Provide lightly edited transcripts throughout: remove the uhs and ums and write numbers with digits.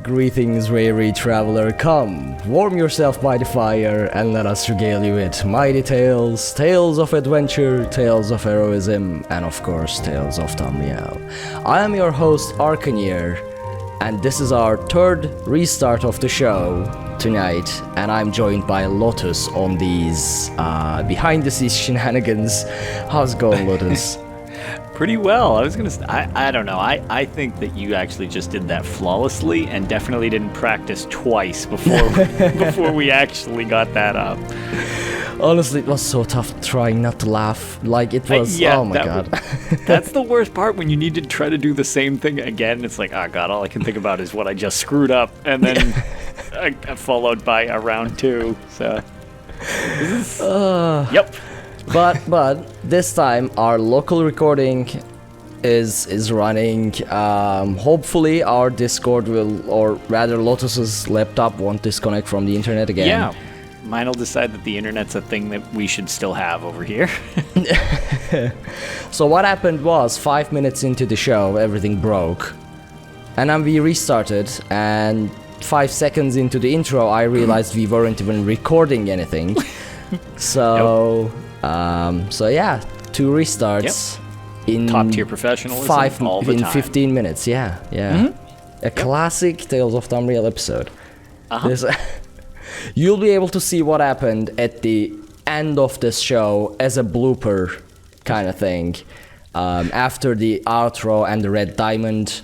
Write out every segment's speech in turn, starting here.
Greetings, weary traveler, come, warm yourself by the fire, and let us regale you with mighty tales, tales of adventure, tales of heroism, and of course, tales of Tamriel. I am your host, Arkhaniir, and this is our third restart of the show tonight, and I'm joined by Lotus on these behind-the-scenes shenanigans. How's it going, Lotus? Pretty well. I don't know. I think that you actually just did that flawlessly and definitely didn't practice twice before we actually got that up. Honestly, it was so tough trying not to laugh. Like, it was, oh my god. That's the worst part when you need to try to do the same thing again. It's like, oh god, all I can think about is what I just screwed up. And then followed by a round two. So, yep. But this time our local recording is running. Hopefully our Discord will, or rather Lotus's laptop won't disconnect from the internet again. Yeah, mine will decide that the internet's a thing that we should still have over here. So what happened was 5 minutes into the show everything broke, and then we restarted, and 5 seconds into the intro I realized we weren't even recording anything. So. Yep. So yeah, 2 restarts in top tier professionalism all the time. 15 minutes. Yeah. Mm-hmm. A classic Tales of Tamriel episode. You'll be able to see what happened at the end of this show as a blooper kind of thing. After the outro and the red diamond,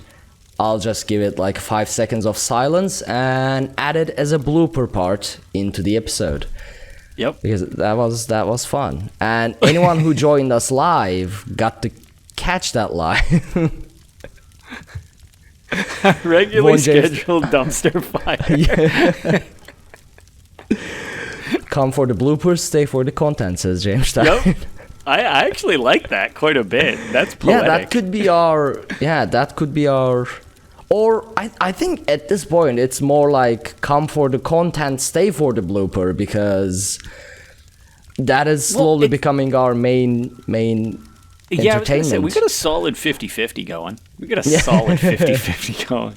I'll just give it like 5 seconds of silence and add it as a blooper part into the episode. Yep. Because that was fun. And anyone who joined us live got to catch that live. Regularly scheduled dumpster fire. Come for the bloopers, stay for the content, says James Stein. Yep. I actually like that quite a bit. That's poetic. Yeah, that could be our or I think at this point it's more like come for the content, stay for the blooper, because that is slowly becoming our main entertainment. Yeah, I was gonna say, we got a solid 50-50 going. Solid 50-50 going.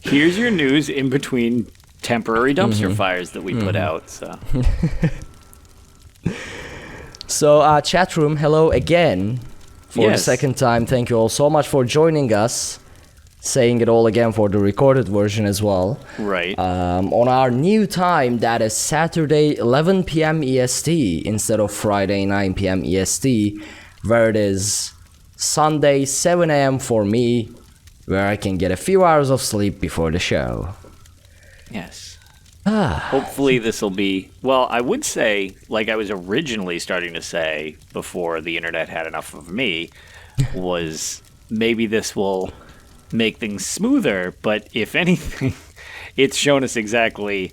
Here's your news in between temporary dumpster fires that we put out. So, chat room, hello again for the second time. Thank you all so much for joining us. Saying it all again for the recorded version as well. Right. On our new time, that is Saturday 11 p.m. EST instead of Friday 9 p.m. EST, where it is Sunday 7 a.m. for me, where I can get a few hours of sleep before the show. Yes. Hopefully this will be, well, I would say, like I was originally starting to say before the internet had enough of me, was maybe this will make things smoother, but if anything, it's shown us exactly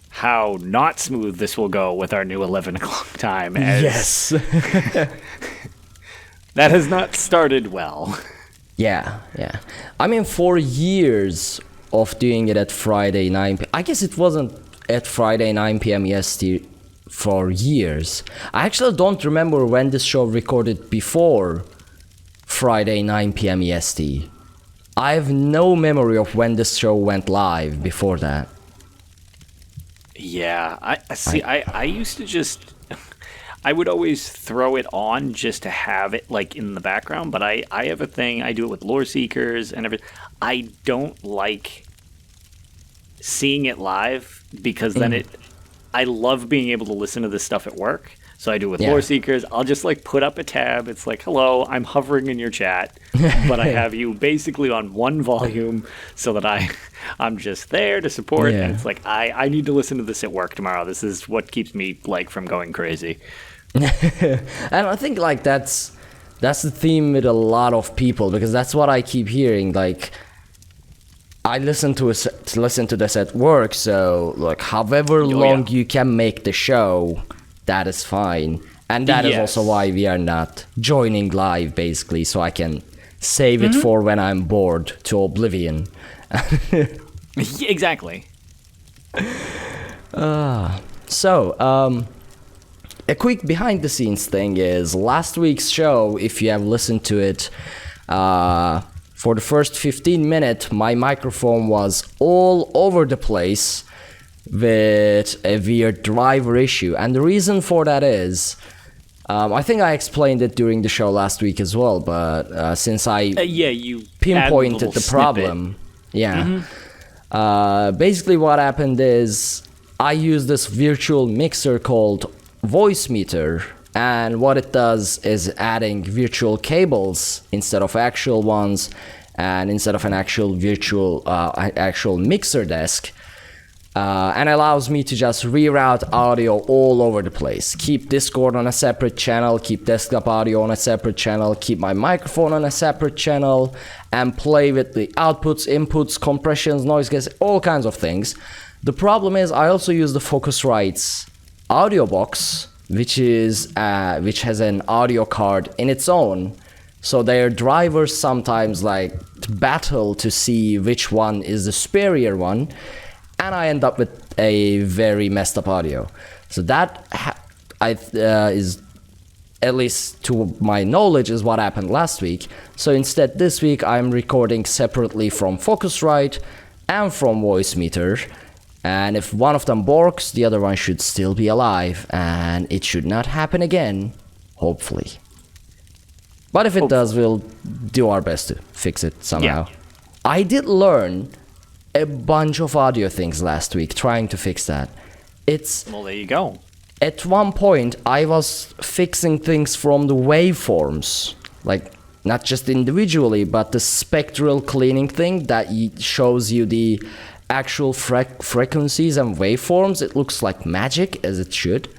how not smooth this will go with our new 11 o'clock time. Yes. That has not started well. Yeah. I mean, for years of doing it at Friday 9 p.m. I guess it wasn't at Friday 9 p.m. EST for years. I actually don't remember when this show recorded before Friday 9 p.m. EST. I have no memory of when this show went live before that. Yeah, I used to just, I would always throw it on just to have it like in the background, but I have a thing, I do it with lore seekers and everything. I don't like seeing it live because then I love being able to listen to this stuff at work. So I do it with lore seekers. I'll just like put up a tab. It's like, hello, I'm hovering in your chat, but I have you basically on one volume so that I'm just there to support. Yeah. And it's like, I need to listen to this at work tomorrow. This is what keeps me like from going crazy. And I think like that's the theme with a lot of people, because that's what I keep hearing. Like, I listen to this at work, so like however long you can make the show, that is fine. And that is also why we are not joining live, basically, so I can save it for when I'm bored to oblivion. Exactly. So, a quick behind the scenes thing is last week's show, if you have listened to it, for the first 15 minutes, my microphone was all over the place with a weird driver issue. And the reason for that is, I think I explained it during the show last week as well, but since I you pinpointed the problem, basically what happened is I use this virtual mixer called Voice Meter, and what it does is adding virtual cables instead of actual ones, and instead of an actual actual mixer desk. And allows me to just reroute audio all over the place. Keep Discord on a separate channel, keep desktop audio on a separate channel, keep my microphone on a separate channel, and play with the outputs, inputs, compressions, noise gate, all kinds of things. The problem is I also use the Focusrite's audio box, which has an audio card in its own. So their drivers sometimes like battle to see which one is the superior one. And I end up with a very messed up audio. So that is, at least to my knowledge, is what happened last week. So instead this week I'm recording separately from Focusrite and from Voice Meter. And if one of them borks, the other one should still be alive. And it should not happen again, hopefully. But if it does, we'll do our best to fix it somehow. Yeah. I did learn a bunch of audio things last week trying to fix that. Well, there you go. At one point, I was fixing things from the waveforms, like not just individually, but the spectral cleaning thing that shows you the actual frequencies and waveforms. It looks like magic, as it should.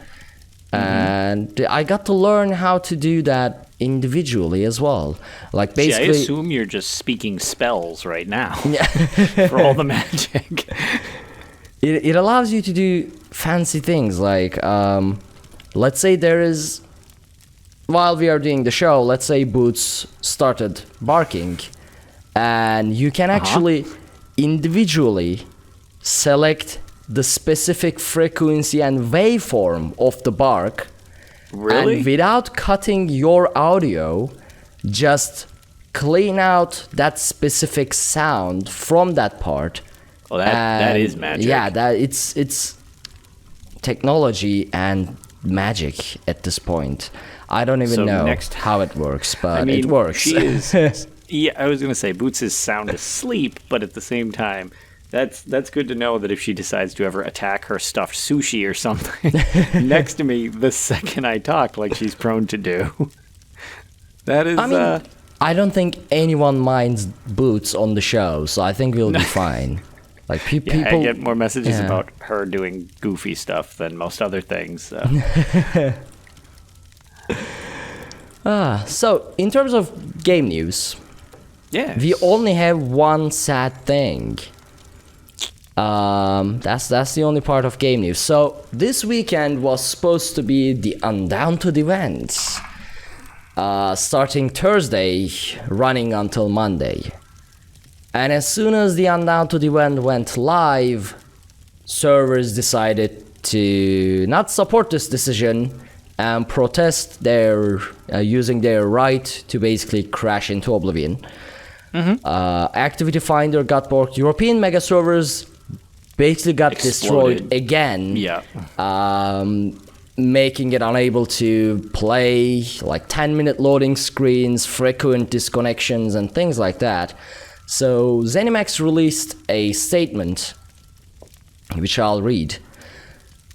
And I got to learn how to do that individually as well. Like basically, I assume you're just speaking spells right now for all the magic. It allows you to do fancy things like, let's say while we are doing the show, let's say Boots started barking, and you can actually individually select the specific frequency and waveform of the bark. Really? And without cutting your audio, just clean out that specific sound from that part. Oh, that is magic. Yeah, it's technology and magic at this point. I don't even know how it works, but it works. She is. Yeah, I was gonna say Boots is sound asleep, but at the same time, that's good to know that if she decides to ever attack her stuffed sushi or something next to me the second I talk, like she's prone to do. That is. I don't think anyone minds Boots on the show, so I think we'll be fine. Like people, I get more messages about her doing goofy stuff than most other things. So. So in terms of game news, we only have one sad thing. That's the only part of game news. So this weekend was supposed to be the Undaunted events, starting Thursday, running until Monday. And as soon as the Undaunted event went live, servers decided to not support this decision and protest their using their right to basically crash into oblivion. Activity Finder got borked. European mega servers basically got destroyed again. Making it unable to play, like 10-minute loading screens, frequent disconnections, and things like that. So ZeniMax released a statement, which I'll read.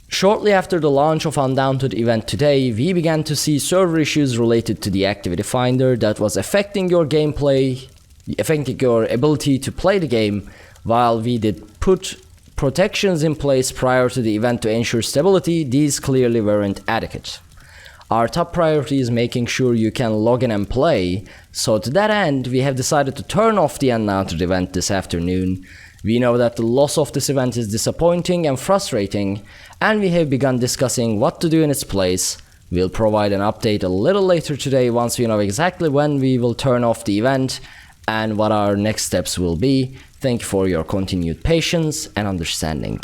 Shortly after the launch of Undaunted event today, we began to see server issues related to the Activity Finder that was affecting your gameplay, affecting your ability to play the game. While we did put protections in place prior to the event to ensure stability, these clearly weren't adequate. Our top priority is making sure you can log in and play, so to that end, we have decided to turn off the Undaunted event this afternoon. We know that the loss of this event is disappointing and frustrating, and we have begun discussing what to do in its place. We'll provide an update a little later today once we know exactly when we will turn off the event and what our next steps will be. Thank you for your continued patience and understanding.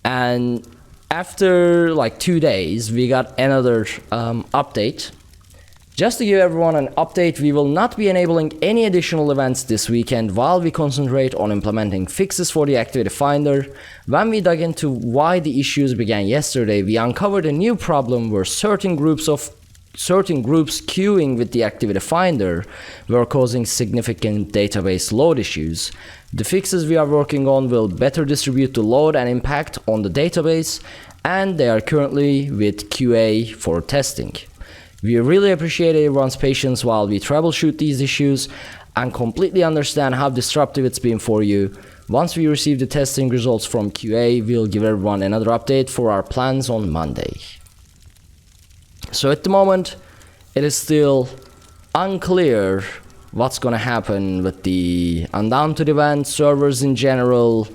And after like 2 days, we got another update Just to give everyone an update, we will not be enabling any additional events this weekend while we concentrate on implementing fixes for the activity finder. When we dug into why the issues began yesterday, we uncovered a new problem where certain groups queuing with the activity finder were causing significant database load issues. The fixes we are working on will better distribute the load and impact on the database, and they are currently with QA for testing. We really appreciate everyone's patience while we troubleshoot these issues and completely understand how disruptive it's been for you. Once we receive the testing results from QA, we'll give everyone another update for our plans on Monday. So at the moment, it is still unclear what's gonna happen with the Undaunted event, servers in general,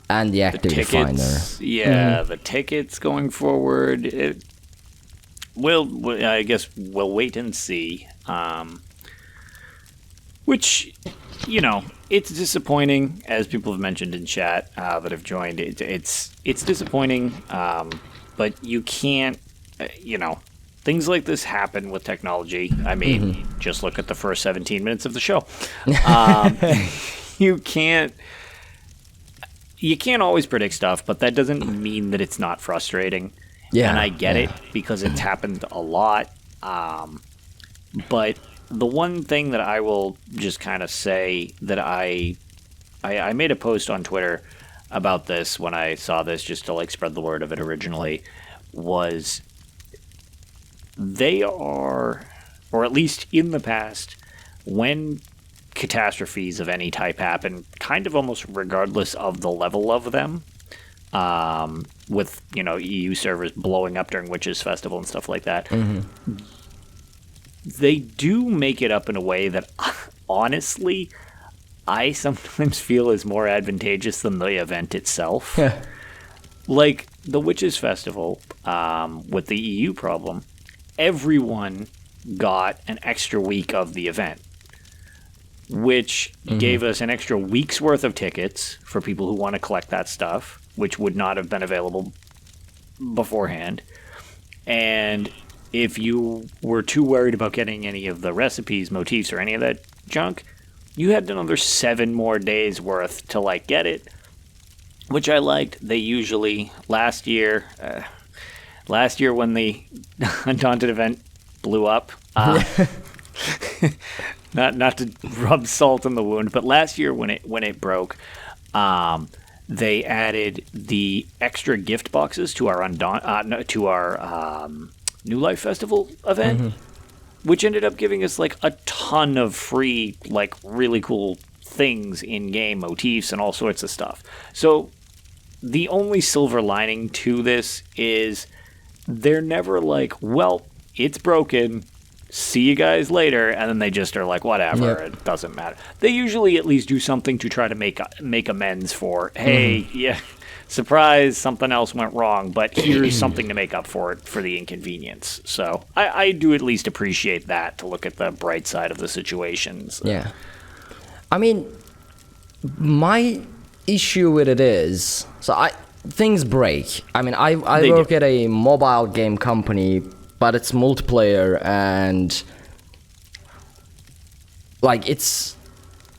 and the activity finder. Yeah, the tickets going forward. I guess we'll wait and see. Which, it's disappointing, as people have mentioned in chat that have joined. It's disappointing, but you can't, things like this happen with technology. I mean, just look at the first 17 minutes of the show. You can't always predict stuff, but that doesn't mean that it's not frustrating. Yeah, and I get it because it's happened a lot. But the one thing that I will just kind of say that I made a post on Twitter about this when I saw this, just to spread the word of it originally, was they are, or at least in the past, when catastrophes of any type happen, kind of almost regardless of the level of them, with EU servers blowing up during Witches Festival and stuff like that, they do make it up in a way that honestly I sometimes feel is more advantageous than the event itself. Like the Witches Festival, with the EU problem, everyone got an extra week of the event, which gave us an extra week's worth of tickets for people who want to collect that stuff, which would not have been available beforehand. And if you were too worried about getting any of the recipes, motifs, or any of that junk, you had another 7 more days worth to get it, which I liked. They usually, last year when the Undaunted event blew up, not to rub salt in the wound, but last year when it broke, they added the extra gift boxes to our New Life Festival event, which ended up giving us a ton of free, really cool things in game, motifs and all sorts of stuff. So the only silver lining to this is they're never well, it's broken, see you guys later, and then they just are whatever, it doesn't matter. They usually at least do something to try to make amends for, hey, surprise, something else went wrong, but here's something to make up for it, for the inconvenience. So I do at least appreciate that, to look at the bright side of the situations. Yeah. I mean, my issue with it is, things break. I mean, I work at a mobile game company, but it's multiplayer, and it's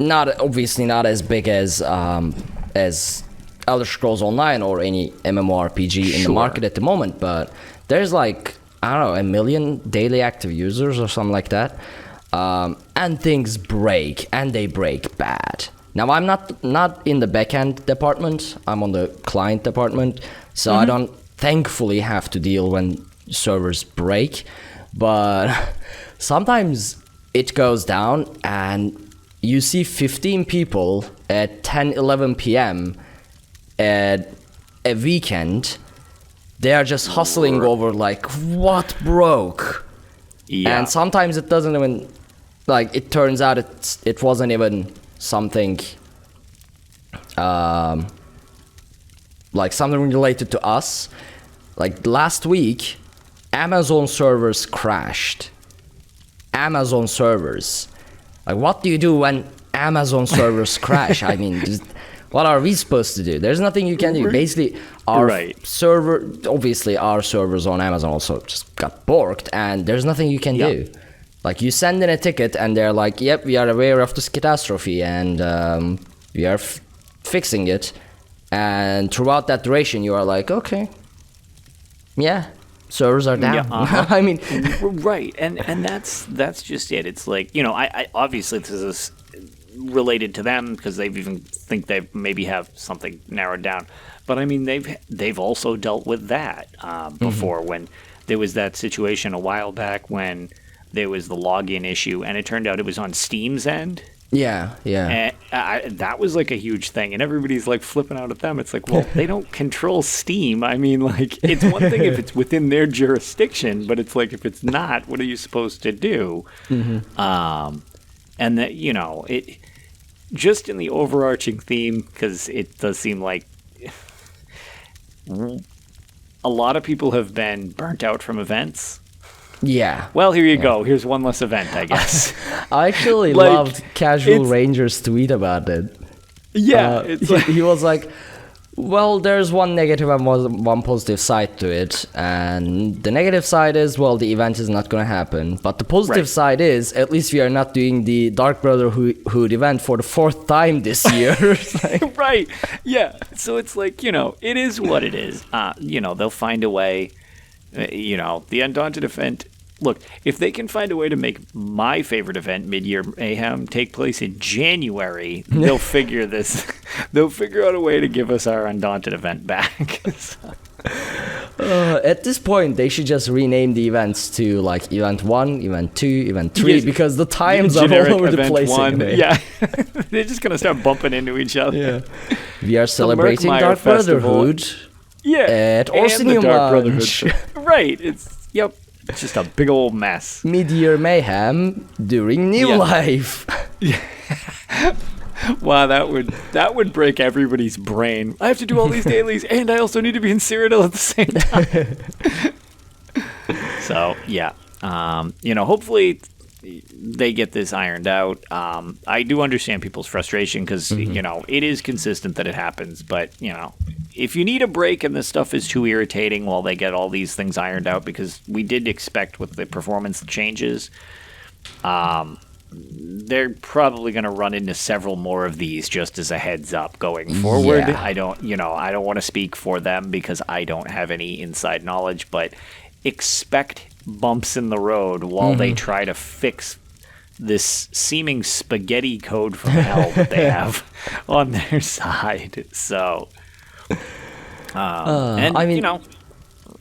obviously not as big as Elder Scrolls Online or any MMORPG in the market at the moment, but there's 1 million daily active users or something like that, and things break, and they break bad. Now, I'm not in the backend department, I'm on the client department, so I don't thankfully have to deal when servers break, but sometimes it goes down and you see 15 people at 10-11 p.m. at a weekend. They are just hustling over what broke. And sometimes it doesn't even it turns out it wasn't even something something related to us. Last week, Amazon servers crashed. Amazon servers. What do you do when Amazon servers crash? I mean, what are we supposed to do? There's nothing you can do. Basically, our servers on Amazon also just got borked, and there's nothing you can do. Like, you send in a ticket and they're like, yep, we are aware of this catastrophe and we are fixing it. And throughout that duration, you are like, okay, yeah, servers are down. Yeah, I mean, right, and that's just it. It's like, I obviously this is related to them because they've even think they maybe have something narrowed down. But I mean, they've also dealt with that before when there was that situation a while back when there was the login issue, and it turned out it was on Steam's end. Yeah. And that was like a huge thing, and everybody's like flipping out at them. It's like, well, they don't control Steam. I mean, like, it's one thing if it's within their jurisdiction, but it's like if it's not, what are you supposed to do? And that, it just in the overarching theme, because it does seem like a lot of people have been burnt out from events. Yeah. Well, here you go. Here's one less event, I guess. I actually loved Casual Ranger's tweet about it. Yeah. He was like, well, there's one negative and one positive side to it. And the negative side is, well, the event is not going to happen. But the positive side is, at least we are not doing the Dark Brotherhood event for the 4th time this year. Right. Yeah. So it's like, it is what it is. They'll find a way. The Undaunted event. Look, if they can find a way to make my favorite event, Mid-Year Mayhem, take place in January, they'll figure this. They'll figure out a way to give us our Undaunted event back. At this point, they should just rename the events to like Event 1, Event 2, Event 3, because the times are all over the place. Yeah, they're just gonna start bumping into each other. Yeah. We are celebrating Dark Brotherhood. Yeah, at Orsinium Lounge. Right. It's just a big old mess. Mid-Year Mayhem during New Life. Wow, that would break everybody's brain. I have to do all these dailies, and I also need to be in Cyrodiil at the same time. So yeah, hopefully they get this ironed out. I do understand people's frustration because it is consistent that it happens, but if you need a break and this stuff is too irritating while they get all these things ironed out, because we did expect with the performance changes, they're probably going to run into several more of these just as a heads up going forward. Yeah. I don't want to speak for them because I don't have any inside knowledge, but expect bumps in the road while they try to fix this seeming spaghetti code from hell that they have on their side. So,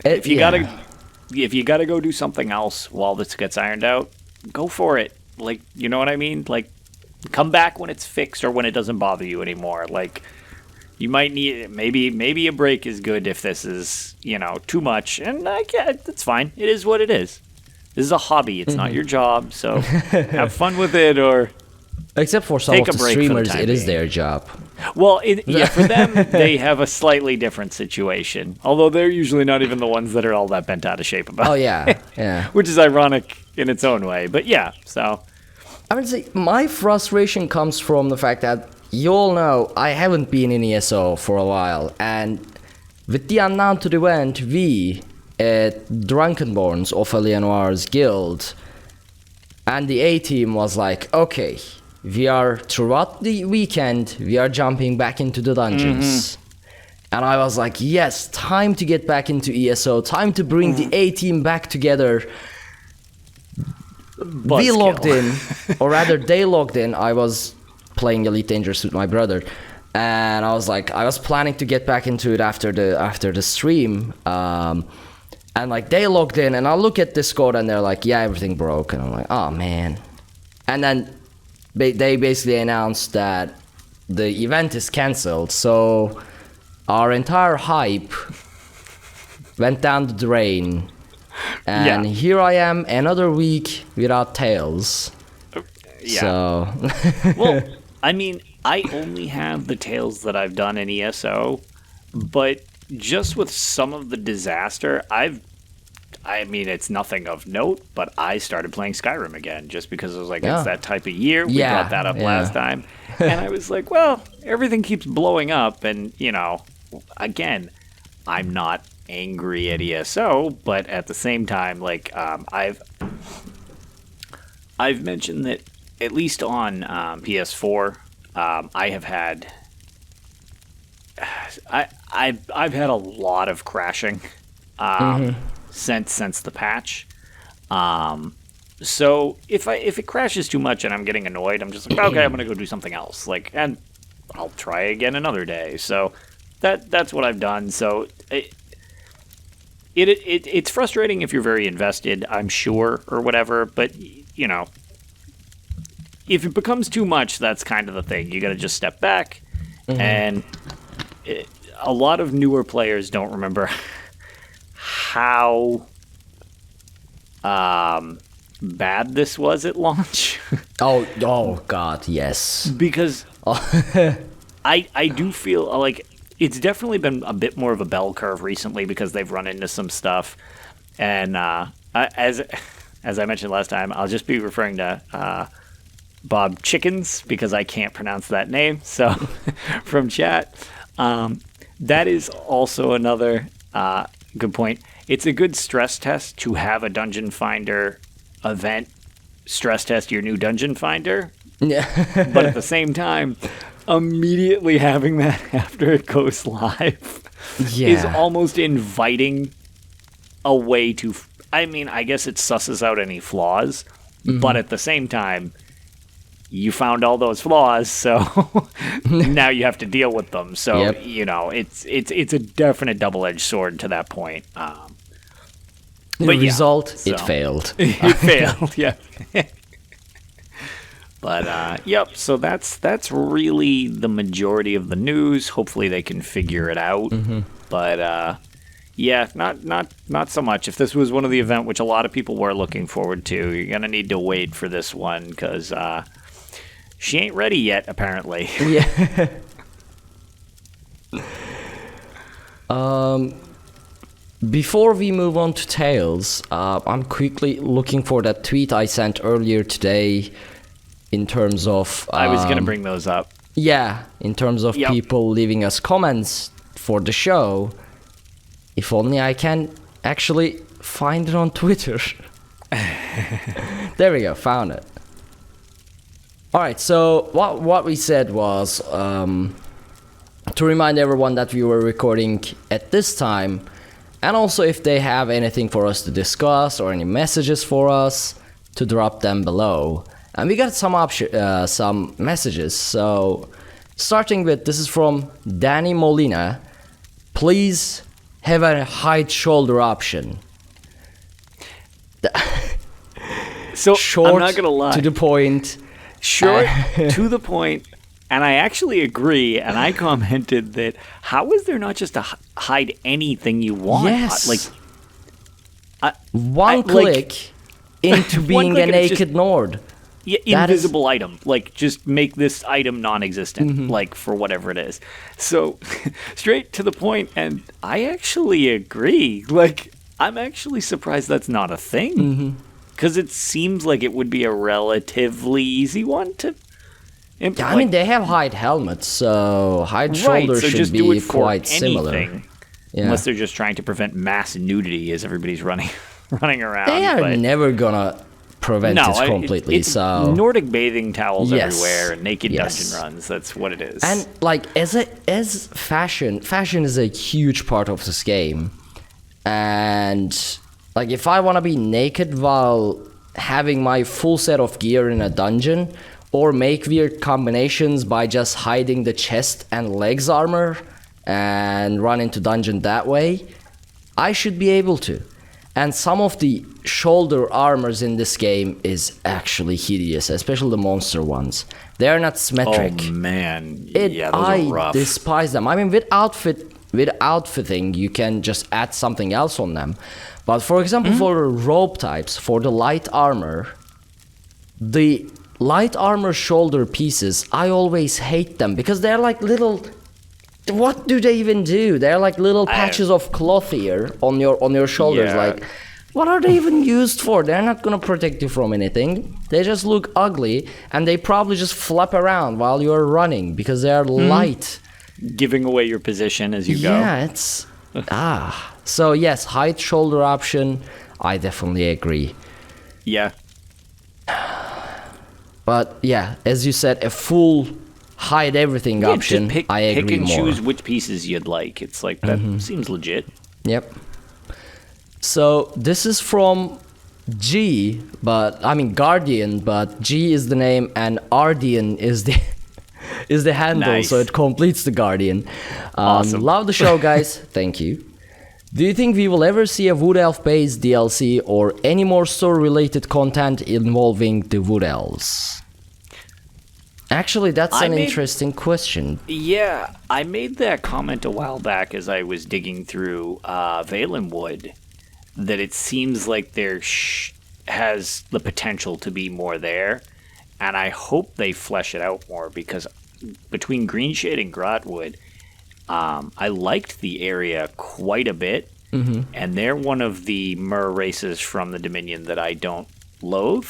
if you gotta go do something else while this gets ironed out, go for it. Like, you know what I mean? Like, come back when it's fixed or when it doesn't bother you anymore. Like, you might need maybe a break is good if this is too much, and that's fine. It is what it is. This is a hobby. It's not your job, so have fun with it. Or except for some of the streamers, it is their job. Well, for them, they have a slightly different situation. Although they're usually not even the ones that are all that bent out of shape about it. Oh, yeah. Which is ironic in its own way. But yeah, so. I would say my frustration comes from the fact that you all know I haven't been in ESO for a while. And with the Undaunted event, we at Drunkenborns, Ophelia Noir's guild, and the A-team was like, okay, we are, throughout the weekend, we are jumping back into the dungeons. And I was like, yes, time to get back into ESO, time to bring the A-team back together. We logged in, or rather they logged in. I was playing Elite Dangerous with my brother, and I was like, I was planning to get back into it after the stream. And like they logged in, and I look at Discord, and they're like, yeah, everything broke. And I'm like, oh man. And then they basically announced that the event is cancelled, so our entire hype went down the drain. And here I am, another week without Tales. Yeah. So. Well, I mean, I only have the Tales that I've done in ESO, but just with some of the disaster, I mean, it's nothing of note, but I started playing Skyrim again just because I was like, it's that type of year. We brought that up last time. And I was like, well, everything keeps blowing up. And, again, I'm not angry at ESO, but at the same time, like, I've mentioned that at least on PS4, I have had I've had a lot of crashing since the patch. So if it crashes too much and I'm getting annoyed, I'm just like, okay, I'm gonna go do something else. Like, and I'll try again another day. So that's what I've done. So it's frustrating if you're very invested, I'm sure, or whatever. But you know, if it becomes too much, that's kind of the thing. You got to just step back. And a lot of newer players don't remember how bad this was at launch. oh God, yes. Because I do feel like it's definitely been a bit more of a bell curve recently because they've run into some stuff. And as I mentioned last time, I'll just be referring to Bob Chickens because I can't pronounce that name. So from chat, that is also another good point. It's a good stress test to have a Dungeon Finder event stress test your new Dungeon Finder. Yeah. But at the same time, immediately having that after it goes live is almost inviting a way to... I mean, I guess it susses out any flaws, but at the same time, you found all those flaws, so now you have to deal with them. So, you know, it's a definite double-edged sword to that point. The result, it failed. It failed, yeah. But, yep, so that's really the majority of the news. Hopefully they can figure it out. But, yeah, not so much. If this was one of the event which a lot of people were looking forward to, you're going to need to wait for this one because she ain't ready yet, apparently. Yeah. Before we move on to Tales, I'm quickly looking for that tweet I sent earlier today in terms of... I was going to bring those up. Yeah, in terms of people leaving us comments for the show. If only I can actually find it on Twitter. There we go, found it. Alright, so what we said was to remind everyone that we were recording at this time, and also if they have anything for us to discuss or any messages for us, to drop them below. And we got some messages, so starting with, this is from Danny Molina. Please have a hide shoulder option. So short, I'm not gonna lie. To the point. Short, to the point, and I actually agree, and I commented that how is there not just a hide anything you want? Yes. Like, one click into being a naked Nord. Yeah, invisible item. Like, just make this item non-existent, like, for whatever it is. So, straight to the point, and I actually agree. Like, I'm actually surprised that's not a thing. Because it seems like it would be a relatively easy one to implement. Yeah, I mean, they have hide helmets, so hide shoulder so should just be do it for quite similar. Yeah. Unless they're just trying to prevent mass nudity as everybody's running around. They are never gonna prevent it completely. It's so Nordic bathing towels everywhere and naked dungeon runs. That's what it is. And like as fashion is a huge part of this game. And like if I want to be naked while having my full set of gear in a dungeon, or make weird combinations by just hiding the chest and legs armor and run into dungeon that way, I should be able to. And some of the shoulder armors in this game is actually hideous, especially the monster ones. They are not symmetric. Oh man, yeah, those are rough. I despise them. I mean, with outfitting, you can just add something else on them. But for example, for robe types, for the light armor, the light armor shoulder pieces, I always hate them because they're like little... What do they even do? They're like little patches of cloth here on your shoulders. Yeah. Like, what are they even used for? They're not gonna protect you from anything. They just look ugly, and they probably just flap around while you're running because they're light, giving away your position as you go. Yeah, it's So yes, height shoulder option. I definitely agree. Yeah. But yeah, as you said, a full hide everything option, just I agree pick and more. choose which pieces you'd like. It's like, that seems legit. Yep. So this is from G, Guardian, but G is the name and Ardian is the is the handle, Nice. so it completes the Guardian. Awesome. Love the show, guys. Thank you. Do you think we will ever see a Wood Elf based DLC or any more story related content involving the Wood Elves? Actually, that's an interesting question. Yeah, I made that comment a while back as I was digging through Valenwood, that it seems like there has the potential to be more there, and I hope they flesh it out more, because between Greenshade and Grotwood, I liked the area quite a bit, and they're one of the Mer races from the Dominion that I don't loathe.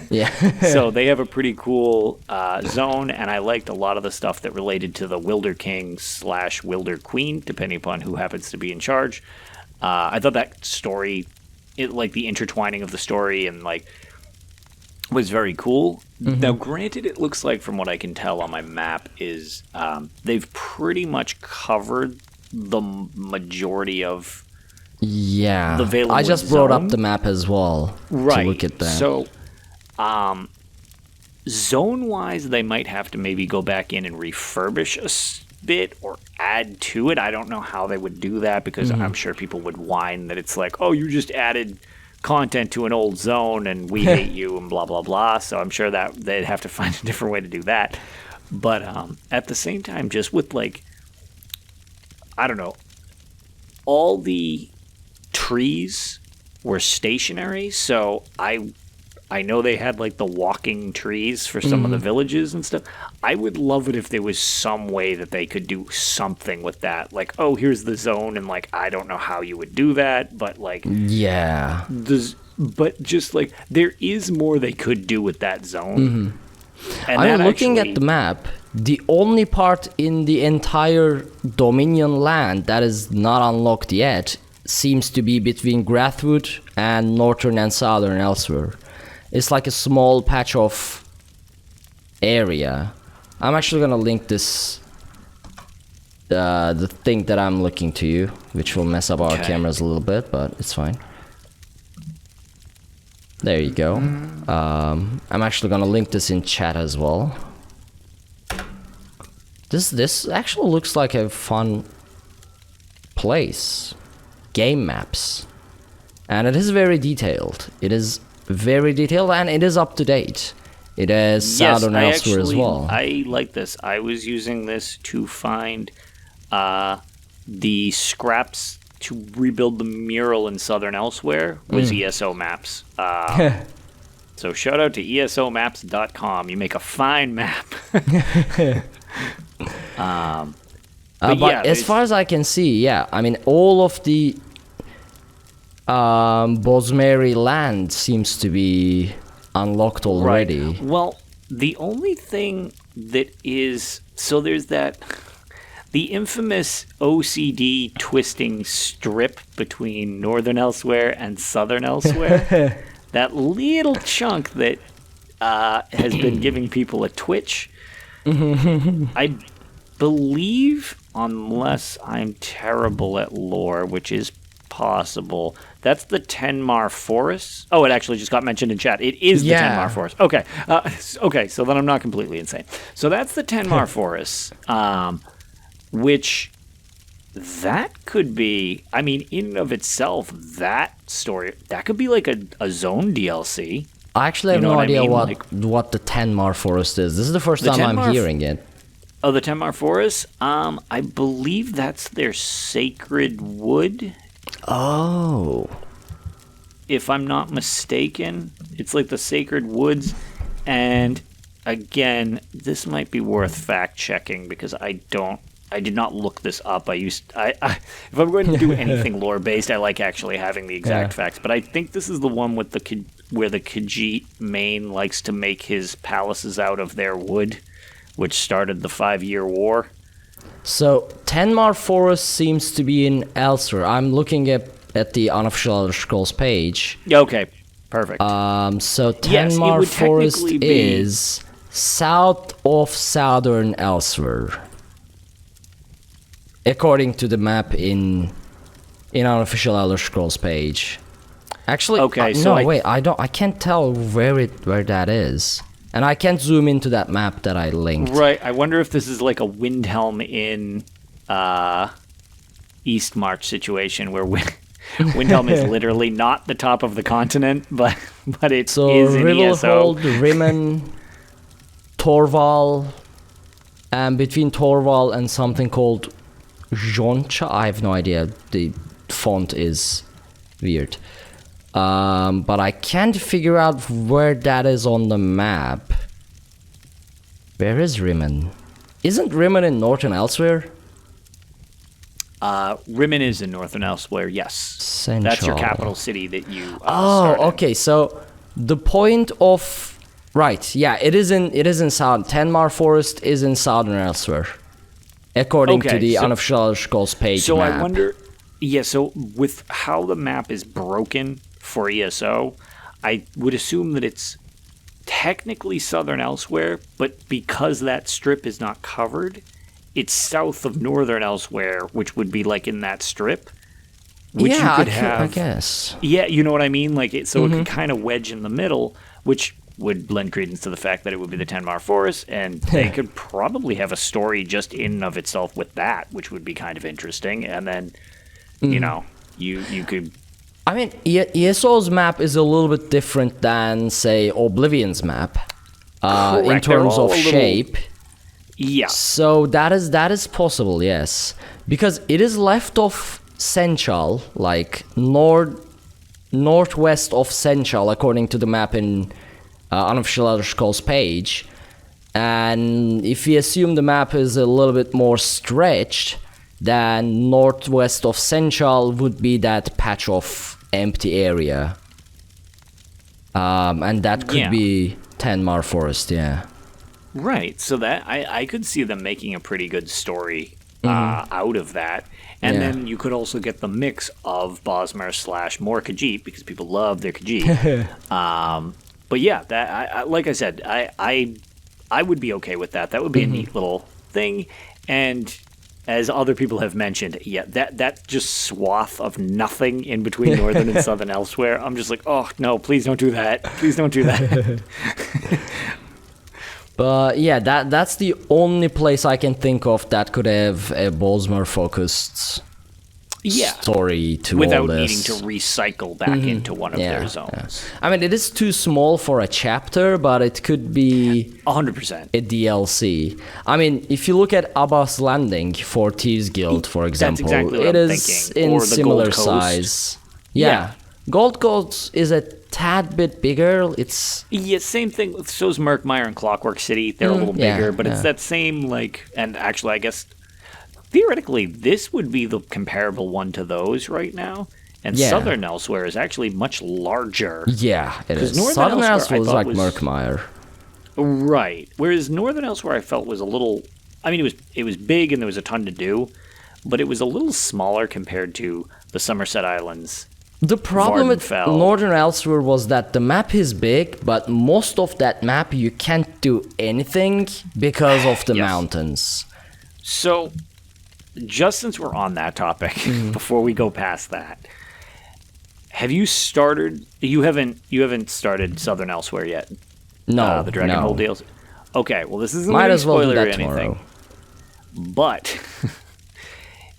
Yeah. So they have a pretty cool zone, and I liked a lot of the stuff that related to the Wilder King / Wilder Queen, depending upon who happens to be in charge. I thought that story, like the intertwining of the story, and like was very cool. Now, granted, it looks like, from what I can tell on my map, is they've pretty much covered the majority of Yeah, the Valenwood I just brought zone. up the map as well to look at that. So, zone-wise, they might have to maybe go back in and refurbish a bit or add to it. I don't know how they would do that, because I'm sure people would whine that it's like, oh, you just added content to an old zone and we hate you and blah, blah, blah. So I'm sure that they'd have to find a different way to do that. But at the same time, just with, like, I don't know, all the trees were stationary, so I know they had like the walking trees for some of the villages and stuff. I would love it if there was some way that they could do something with that, like, oh, here's the zone, and like, I don't know how you would do that, but like, yeah, but just like, there is more they could do with that zone. And I'm looking at the map. The only part in the entire Dominion land that is not unlocked yet seems to be between Grathwood and Northern and Southern Elsewhere. It's like a small patch of area. I'm actually gonna link this, the thing that I'm looking to you, which will mess up our cameras a little bit, but it's fine. There you go. I'm actually gonna link this in chat as well. This actually looks like a fun place. Game maps. And it is very detailed. It is very detailed, and it is up to date. It is Southern Elsewhere as well. I like this. I was using this to find the scraps to rebuild the mural in Southern Elsewhere was ESO Maps. So shout out to ESOmaps.com. You make a fine map. But as far as I can see, yeah, I mean, all of the Bosmeri land seems to be unlocked already. Right. Well, the only thing that is... So there's that... The infamous OCD twisting strip between Northern Elsewhere and Southern Elsewhere. That little chunk that has been giving people a twitch. I believe, unless I'm terrible at lore, which is possible, that's the Tenmar Forest. Oh, it actually just got mentioned in chat. It is the Tenmar Forest. Okay. Okay, so then I'm not completely insane. So that's the Tenmar Forest, which that could be, I mean, in and of itself, that story, that could be like a zone DLC. I actually have no idea what the Tenmar Forest is. This is the first time I'm hearing it. Oh, the Tenmar Forest? I believe that's their sacred wood. Oh. If I'm not mistaken, it's like the sacred woods. And again, this might be worth fact checking, because I did not look this up. If I'm going to do anything lore based, I like actually having the exact facts. But I think this is the one with where the Khajiit main likes to make his palaces out of their wood, which started the 5-year war. So Tenmar Forest seems to be in Elsewhere. I'm looking at the unofficial Elder Scrolls page. Okay. Perfect. So Yes, it Tenmar would Forest technically be- is south of southern Elsewhere, according to the map in unofficial Elder Scrolls page. Actually, Okay, no, wait, I can't tell where that is, and I can't zoom into that map that I linked. Right. I wonder if this is like a Windhelm in East March situation where Windhelm is literally not the top of the continent, but it So is in ESO. Rivelhold, Rimmen, Torval, and between Torval and something called Joncha, I have no idea. The font is weird. But I can't figure out where that is on the map. Where is Rimmen? Isn't Rimmen in Northern Elsewhere? Rimmen is in Northern Elsewhere, yes. Central. That's your capital city that you Oh, started. okay. So the point of it is in South. Tenmar Forest is in Southern Elsewhere, according to the unofficial Elder Scrolls page. So map. I wonder, so with how the map is broken for ESO, I would assume that it's technically Southern Elsewhere, but because that strip is not covered, it's south of Northern Elsewhere, which would be like in that strip. Which you could have, I guess. Yeah, you know what I mean? Like so it could kind of wedge in the middle, which would lend credence to the fact that it would be the Tenmar Forest, and they could probably have a story just in and of itself with that, which would be kind of interesting. And then, you know, you could... I mean, ESO's map is a little bit different than, say, Oblivion's map in Correct. terms They're all of a little- shape. Yeah. So that is possible, yes, because it is left of Senchal, like northwest of Senchal, according to the map in unofficial Elder Scrolls page. And if we assume the map is a little bit more stretched, then northwest of Senchal would be that patch of empty area, and that could be Tenmar Forest, yeah. Right. So that I could see them making a pretty good story out of that. And then you could also get the mix of Bosmer / more Khajiit, because people love their Khajiit. But yeah, that like I said, I would be okay with that. That would be a neat little thing. And as other people have mentioned, that just swath of nothing in between Northern and Southern Elsewhere, I'm just like, oh no, please don't do that. Please don't do that. But yeah, that's the only place I can think of that could have a Bosmer focused story to without all this. needing to recycle back into one of their zones. Yeah. I mean, it is too small for a chapter, but it could be 100%. a DLC. I mean, if you look at Abbas Landing for Thieves Guild, for example, exactly what it I'm is thinking. in Or the similar Gold Coast. size. Yeah. Gold Coast is a tad bit bigger. It's Same thing. So's Murkmire and Clockwork City. They're a little bigger, but it's that same, like, and actually, I guess, theoretically, this would be the comparable one to those right now. And Southern Elsewhere is actually much larger. Yeah, it is. Northern Southern Elsewhere, Elsewhere is I like thought Murkmire. Right. Whereas Northern Elsewhere, I felt was a little. I mean, it was big and there was a ton to do, but it was a little smaller compared to the Somerset Islands. The problem with Vardenfell. Northern Elsewhere was that the map is big, but most of that map you can't do anything because of the mountains. So, just since we're on that topic, before we go past that, have you started? You haven't started Southern Elsewhere yet. No, the Dragonhold DLC. Okay, well, this isn't Might any as well do spoiler or that anything. tomorrow. But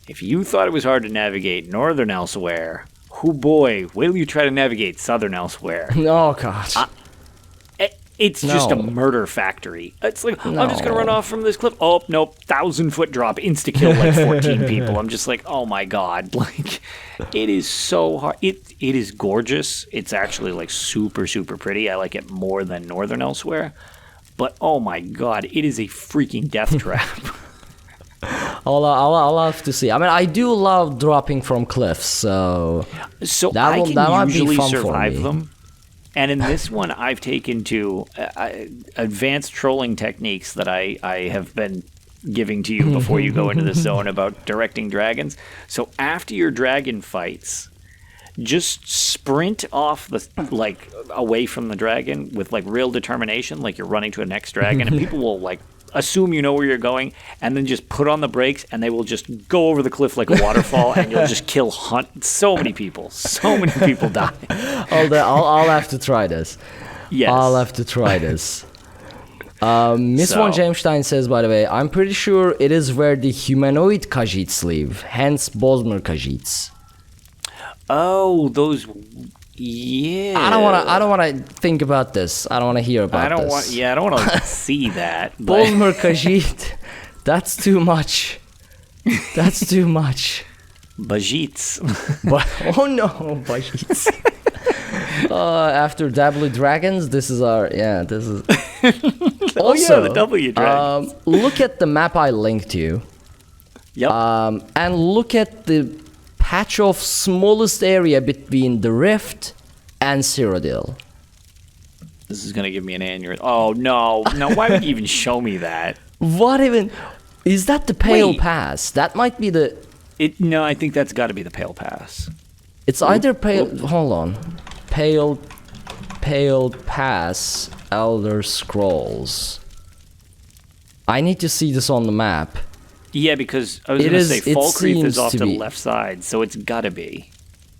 if you thought it was hard to navigate Northern Elsewhere, oh boy, will you try to navigate Southern Elsewhere? Oh god. It's just a murder factory. It's like, I'm just going to run off from this cliff. Oh, nope, 1,000-foot drop, insta-kill like 14 people. I'm just like, oh my god. Like, it is so hard. It is gorgeous. It's actually, like, super, super pretty. I like it more than Northern Elsewhere. But, oh my god, it is a freaking death trap. I'll have to see. I mean, I do love dropping from cliffs, so I can usually fun for survive me. them. And in this one, I've taken to advanced trolling techniques that I have been giving to you before you go into the zone about directing dragons. So after your dragon fights, just sprint off away from the dragon with like real determination, like you're running to a next dragon, and people will like assume you know where you're going, and then just put on the brakes, and they will just go over the cliff like a waterfall, and you'll just kill so many people die. I'll have to try this. Yes, I'll have to try this. Miss Von Jamstein says, by the way, I'm pretty sure it is where the humanoid Khajiits live, hence Bosmer Khajiits. Oh, those. Yeah. I don't want to think about this. I don't want to hear about this. I don't want to see that. Bosmer Khajiit. That's too much. That's too much. Bajits. Oh no, Bajits. After W Dragons, this is our Also, the W Dragons. Look at the map I linked you. Yep. And look at the patch of smallest area between the Rift and Cyrodiil. This is gonna give me an aneurysm. Oh no! Why would you even show me that? What even? Is that the Pale Pass? That might be the. No, I think that's got to be the Pale Pass. It's either Pale. Hold on. Pale Pass, Elder Scrolls. I need to see this on the map. Yeah, because I was going to say Falkreath is off to the left side, so it's got to be.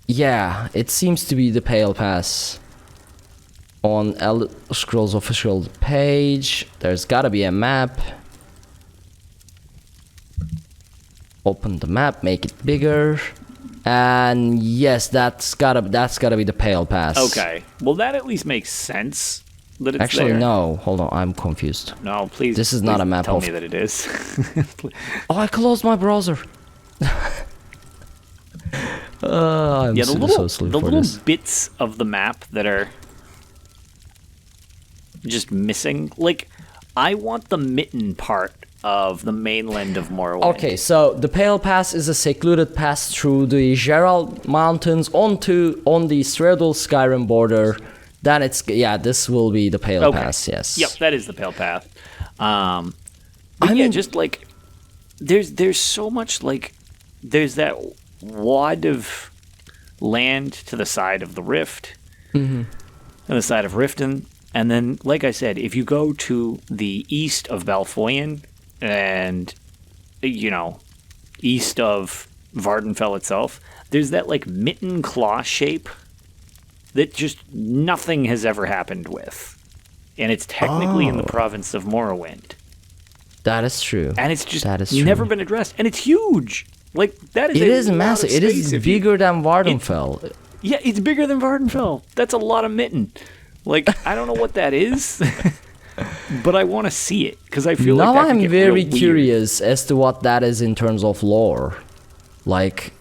Yeah, it seems to be the Pale Pass. On Elder Scrolls official page, there's got to be a map. Open the map, make it bigger. And yes, that's gotta be the Pale Pass. Okay. Well, that at least makes sense that it's Actually, there. No. Hold on, I'm confused. No, please. This is not a map. Tell me that it is. Oh, I closed my browser. I'm the so little bits of the map that are just missing. Like, I want the mitten part of the mainland of Morrowind. Okay, so the Pale Pass is a secluded pass through the Gerald Mountains on the Cyrodiil Skyrim border. Then this will be the Pale Pass, yes. Yep, that is the Pale Path. Just like there's so much, like there's that wad of land to the side of the Rift, and the side of Riften, and then, like I said, if you go to the east of Balfoyen, and, east of Vardenfell itself, there's that, like, mitten claw shape that just nothing has ever happened with. And it's technically in the province of Morrowind. That is true. And it's just never been addressed. And it's huge. Like, that is It is massive. It is bigger than Vardenfell. It's bigger than Vardenfell. That's a lot of mitten. Like, I don't know what that is. But I want to see it, because I feel now like that I'm could get very real curious as to what that is in terms of lore. Like,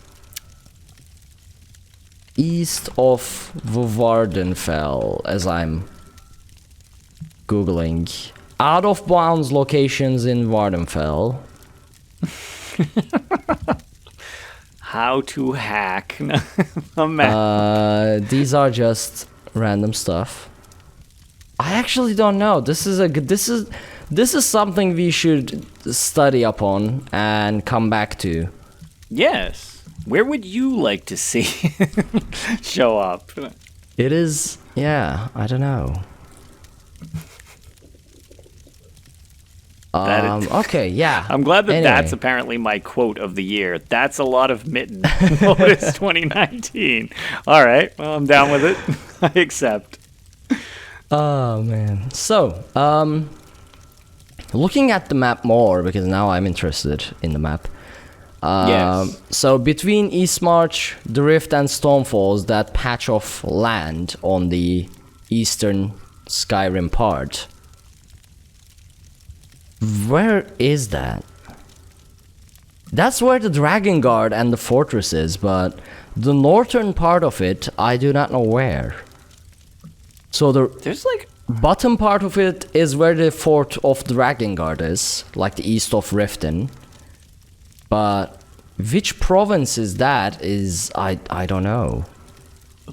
east of Vardenfell, as I'm googling, out of bounds locations in Vardenfell. How to hack a map. These are just random stuff. I actually don't know. This is something we should study upon and come back to. Yes. Where would you like to see show up? It is, I don't know. Okay, yeah. I'm glad that that's apparently my quote of the year. That's a lot of mitten. Lotus 2019. All right, well, I'm down with it. I accept. Oh, man. So, looking at the map more, because now I'm interested in the map. Yes. So, between Eastmarch, the Rift, and Stormfalls, that patch of land on the eastern Skyrim part, where is that? That's where the Dragon Guard and the fortress is, but the northern part of it, I do not know where. So there's like bottom part of it is where the fort of Dragon Guard is, like the east of Riften. But which province is that? I don't know.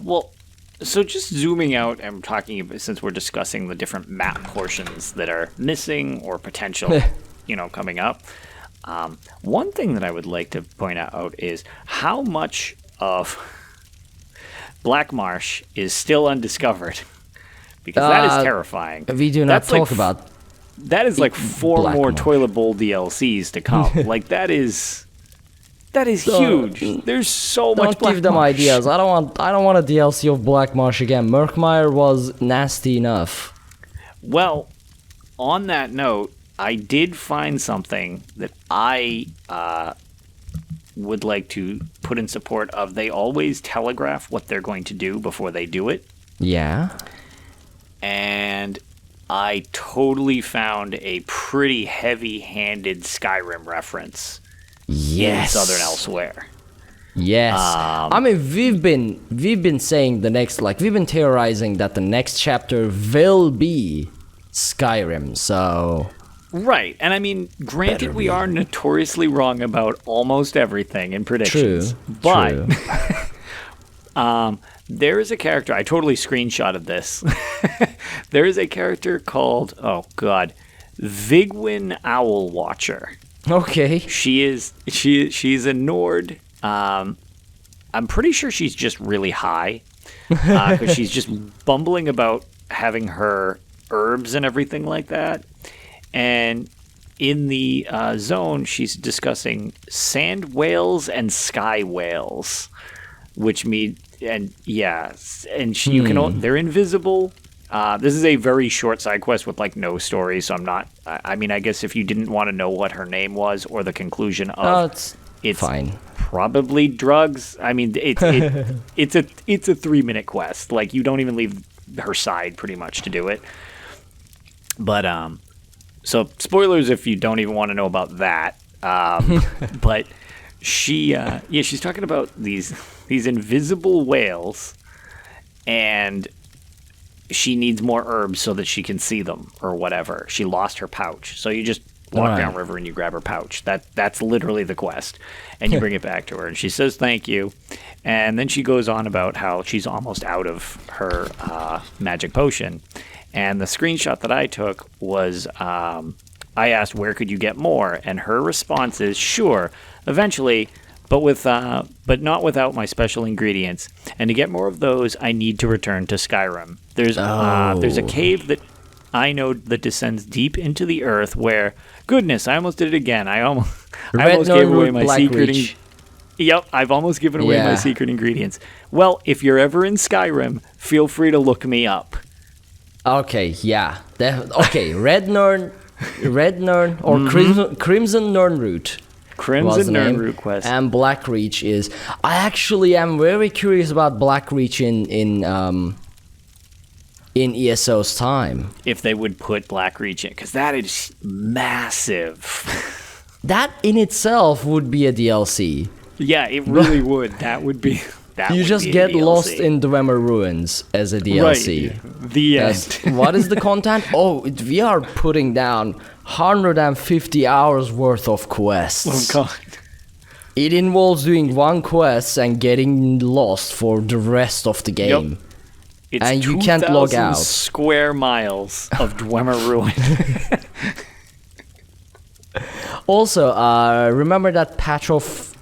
Well, so just zooming out and talking about, since we're discussing the different map portions that are missing or potential, coming up. One thing that I would like to point out is how much of Black Marsh is still undiscovered. Because that is terrifying. We do not talk about... That is like 4 Black more Marsh. Toilet Bowl DLCs to come. Like, that is huge. There's so much Don't Black give them Marsh. ideas. I don't want a DLC of Black Marsh again. Murkmire was nasty enough. Well, on that note, I did find something that I would like to put in support of. They always telegraph what they're going to do before they do it. Yeah. And I totally found a pretty heavy-handed Skyrim reference Yes. in Southern Elsewhere. Yes. I mean, we've been saying we've been theorizing that the next chapter will be Skyrim, so... Right, and I mean, granted, we are notoriously wrong about almost everything in predictions. True. But there is a character, I totally screenshotted this. There is a character called, Vigwin Owl Watcher. Okay. She's a Nord. I'm pretty sure she's just really high, because she's just bumbling about having her herbs and everything like that. And in the zone, she's discussing sand whales and sky whales, which mean you can they're invisible. This is a very short side quest with like no story, so I'm not. I mean, I guess if you didn't want to know what her name was or the conclusion of, it's fine. Probably drugs. I mean, it's a 3-minute quest. Like, you don't even leave her side pretty much to do it. But so spoilers if you don't even want to know about that. But she's talking about these invisible whales, and she needs more herbs so that she can see them or whatever. She lost her pouch, so you just walk downriver and you grab her pouch. That's literally the quest, and you bring it back to her, and she says thank you, and then she goes on about how she's almost out of her magic potion. And the screenshot that I took was I asked where could you get more, and her response is sure, eventually, but not without my special ingredients. And to get more of those, I need to return to Skyrim. There's a cave that I know that descends deep into the earth where, goodness, I almost did it again. I almost gave away my secret. Yep, I've almost given away my secret ingredients. Well, if you're ever in Skyrim, feel free to look me up. Okay, yeah. Red Nern or Crimson Nernroot. Crimson Nernroot quest. And Blackreach is... I actually am very curious about Blackreach in ESO's time. If they would put Blackreach in, because that is massive. That in itself would be a DLC. Yeah, it really would. That would be... You just get lost in Dwemer Ruins as a DLC. Right. The end. What is the content? We are putting down 150 hours worth of quests. Oh, God. It involves doing one quest and getting lost for the rest of the game. Yep. It's and you can't log out. Square miles of Dwemer Ruin. Also, remember that patch of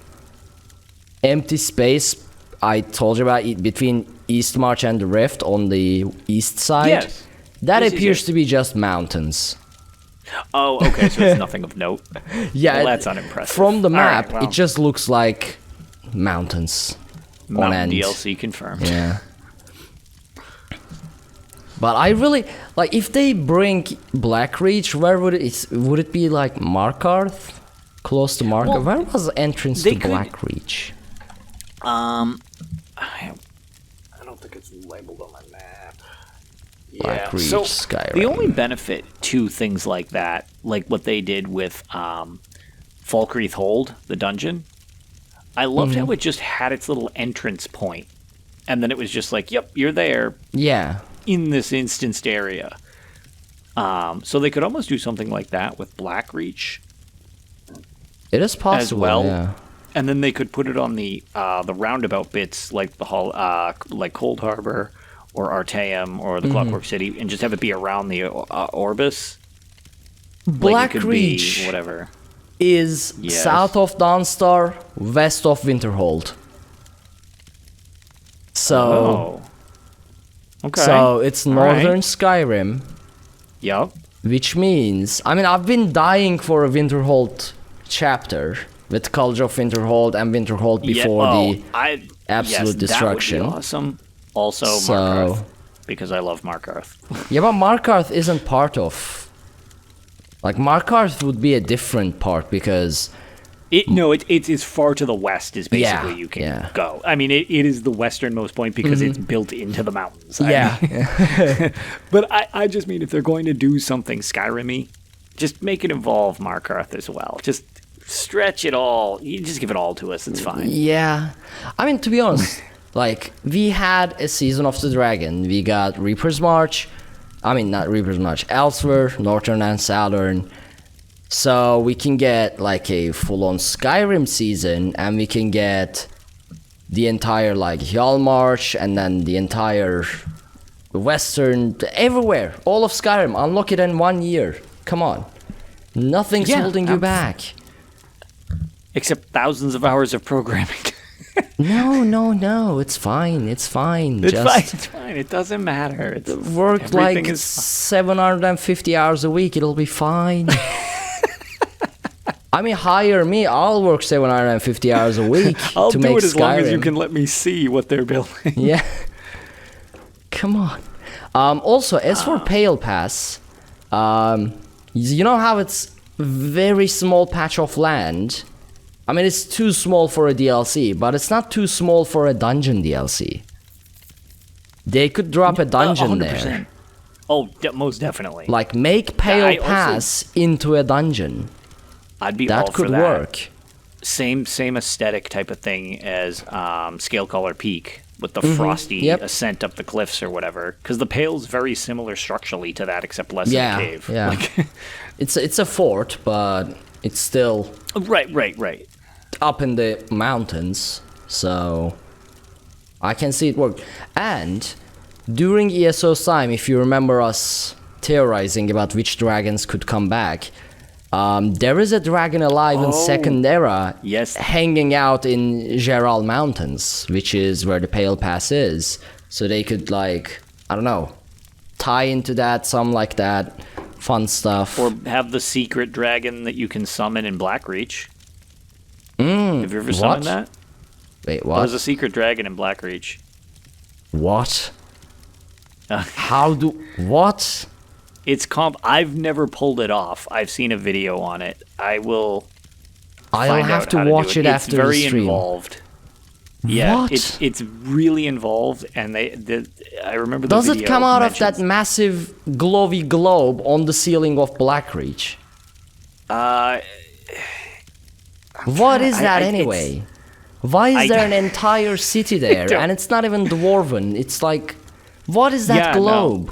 empty space I told you about it between East March and the Rift on the east side? Yes. That appears to be just mountains. Oh, okay, so it's nothing of note. Yeah, well, that's unimpressive. From the map, it just looks like mountains. Mountain DLC confirmed. Yeah. But I really like if they bring Blackreach, where would it be like Markarth? Close to Markarth? Well, where was the entrance to Blackreach? I don't think it's labeled on my map. Blackreach, so Skyrim. The only benefit to things like that, like what they did with Falkreath Hold, the dungeon, I loved how it just had its little entrance point, and then it was just like, yep, you're there. Yeah. In this instanced area. So they could almost do something like that with Blackreach. It is possible as well. Yeah. And then they could put it on the roundabout bits like the like Cold Harbor or Artaeum or the Clockwork City, and just have it be around the Orbis. Blackreach whatever is south of Dawnstar, west of Winterhold. So, okay. so it's All northern right. Skyrim, Yep. which means, I mean, I've been dying for a Winterhold chapter with College of Winterhold and Winterhold before the absolute destruction. That would be awesome. Also, So- Markarth, because I love Markarth. Yeah, but Markarth isn't part of. Like, Markarth would be a different part because. It's far to the west is basically Yeah, you can yeah. go. I mean, it is the westernmost point because it's built into the mountains. But I just mean if they're going to do something Skyrim-y, just make it involve Markarth as well. Just stretch it all. You just give it all to us. It's fine. Yeah. I mean, to be honest, like, we had a Season of the Dragon. We got Reaper's March. I mean, not Reaper's March. Elsewhere, Northern and Southern. So we can get, like, a full-on Skyrim season, and we can get the entire, like, Jarl March, and then the entire Western, everywhere. All of Skyrim. Unlock it in 1 year. Come on. Nothing's Yeah, holding you back. Except thousands of hours of programming. No. It's fine. It's fine. It's fine. It doesn't matter. It's Work everything like is 750 hours a week. It'll be fine. I mean, hire me. I'll work 750 hours a week I'll to do make it as long as you Skyrim. can let me see what they're building. Yeah. Come on. Also, as for Pale Pass, you know how it's very small patch of land? I mean, it's too small for a DLC, but it's not too small for a dungeon DLC. They could drop a dungeon there. Oh, most definitely. Like, make Pale Pass into a dungeon. I'd be all That for could that. work. Same aesthetic type of thing as Scalecaller Peak with the frosty ascent up the cliffs or whatever. Because the Pale's very similar structurally to that, except less in a cave. Yeah. Like, It's a fort, but it's still right. up in the mountains, so I can see it work. And during ESO's time, if you remember us theorizing about which dragons could come back, there is a dragon alive in Second Era, Yes. hanging out in Geral Mountains, which is where the Pale Pass is. So they could, like, I don't know, tie into that, some like that, fun stuff. Or have the secret dragon that you can summon in Blackreach. Have you ever summoned that? Wait, what? There's a secret dragon in Blackreach. What? What? It's I've never pulled it off. I've seen a video on it. I'll have to watch it after It's very the stream. involved. Yeah, What? it's really involved, and I remember the Does video it come out of that mentions- massive glowy globe on the ceiling of Blackreach? What is that anyway? Why is there an entire city there? And it's not even dwarven. It's like, what is that globe?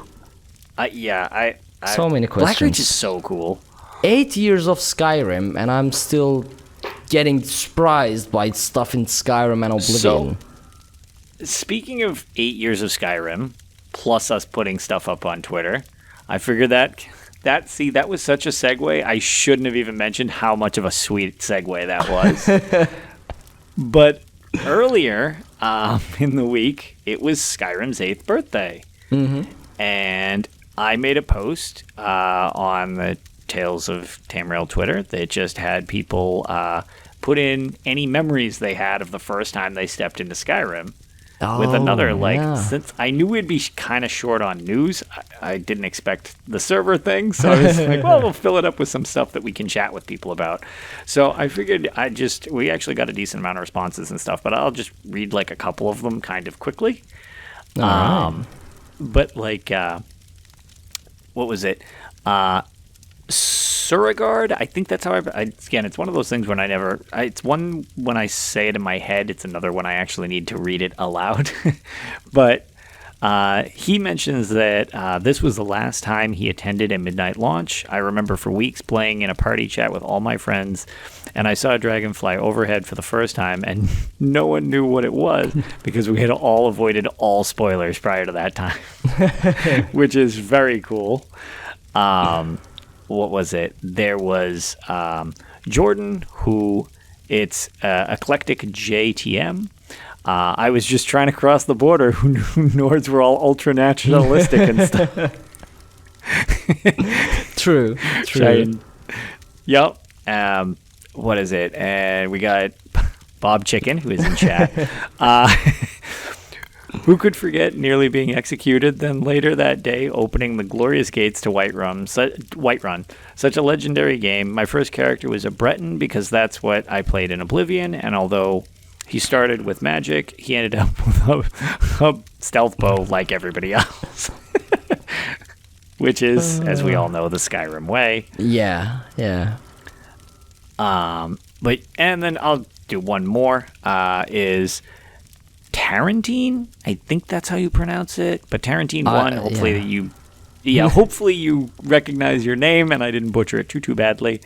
So many questions. Blackreach is so cool. 8 years of Skyrim, and I'm still getting surprised by stuff in Skyrim and Oblivion. Speaking of 8 years of Skyrim, plus us putting stuff up on Twitter, I figured that was such a segue. I shouldn't have even mentioned how much of a sweet segue that was. But earlier in the week, it was Skyrim's 8th birthday. Mm-hmm. And I made a post on the Tales of Tamriel Twitter that just had people put in any memories they had of the first time they stepped into Skyrim. With another, since I knew we'd be kind of short on news, I didn't expect the server thing. So I was like, well, we'll fill it up with some stuff that we can chat with people about. So I figured we actually got a decent amount of responses and stuff, but I'll just read like a couple of them kind of quickly. But like, what was it? Surrogard, I think that's how again, it's one of those things when it's one when I say it in my head, it's another when I actually need to read it aloud. But he mentions that this was the last time he attended a midnight launch. I remember for weeks playing in a party chat with all my friends, and I saw a dragon fly overhead for the first time, and no one knew what it was because we had all avoided all spoilers prior to that time, which is very cool. What was it? There was Jordan, who it's eclectic JTM. I was just trying to cross the border. Who knew Nords were all ultra nationalistic and stuff? True. Yep. What is it? And we got Bob Chicken, who is in chat. Who could forget nearly being executed, then later that day opening the glorious gates to Whiterun. Such a legendary game. My first character was a Breton because that's what I played in Oblivion, and although he started with magic, he ended up with a stealth bow like everybody else. Which is, as we all know, the Skyrim way. Yeah. But and then I'll do one more. Is Tarantine? I think that's how you pronounce it. But Tarantine 1, hopefully hopefully you recognize your name and I didn't butcher it too badly.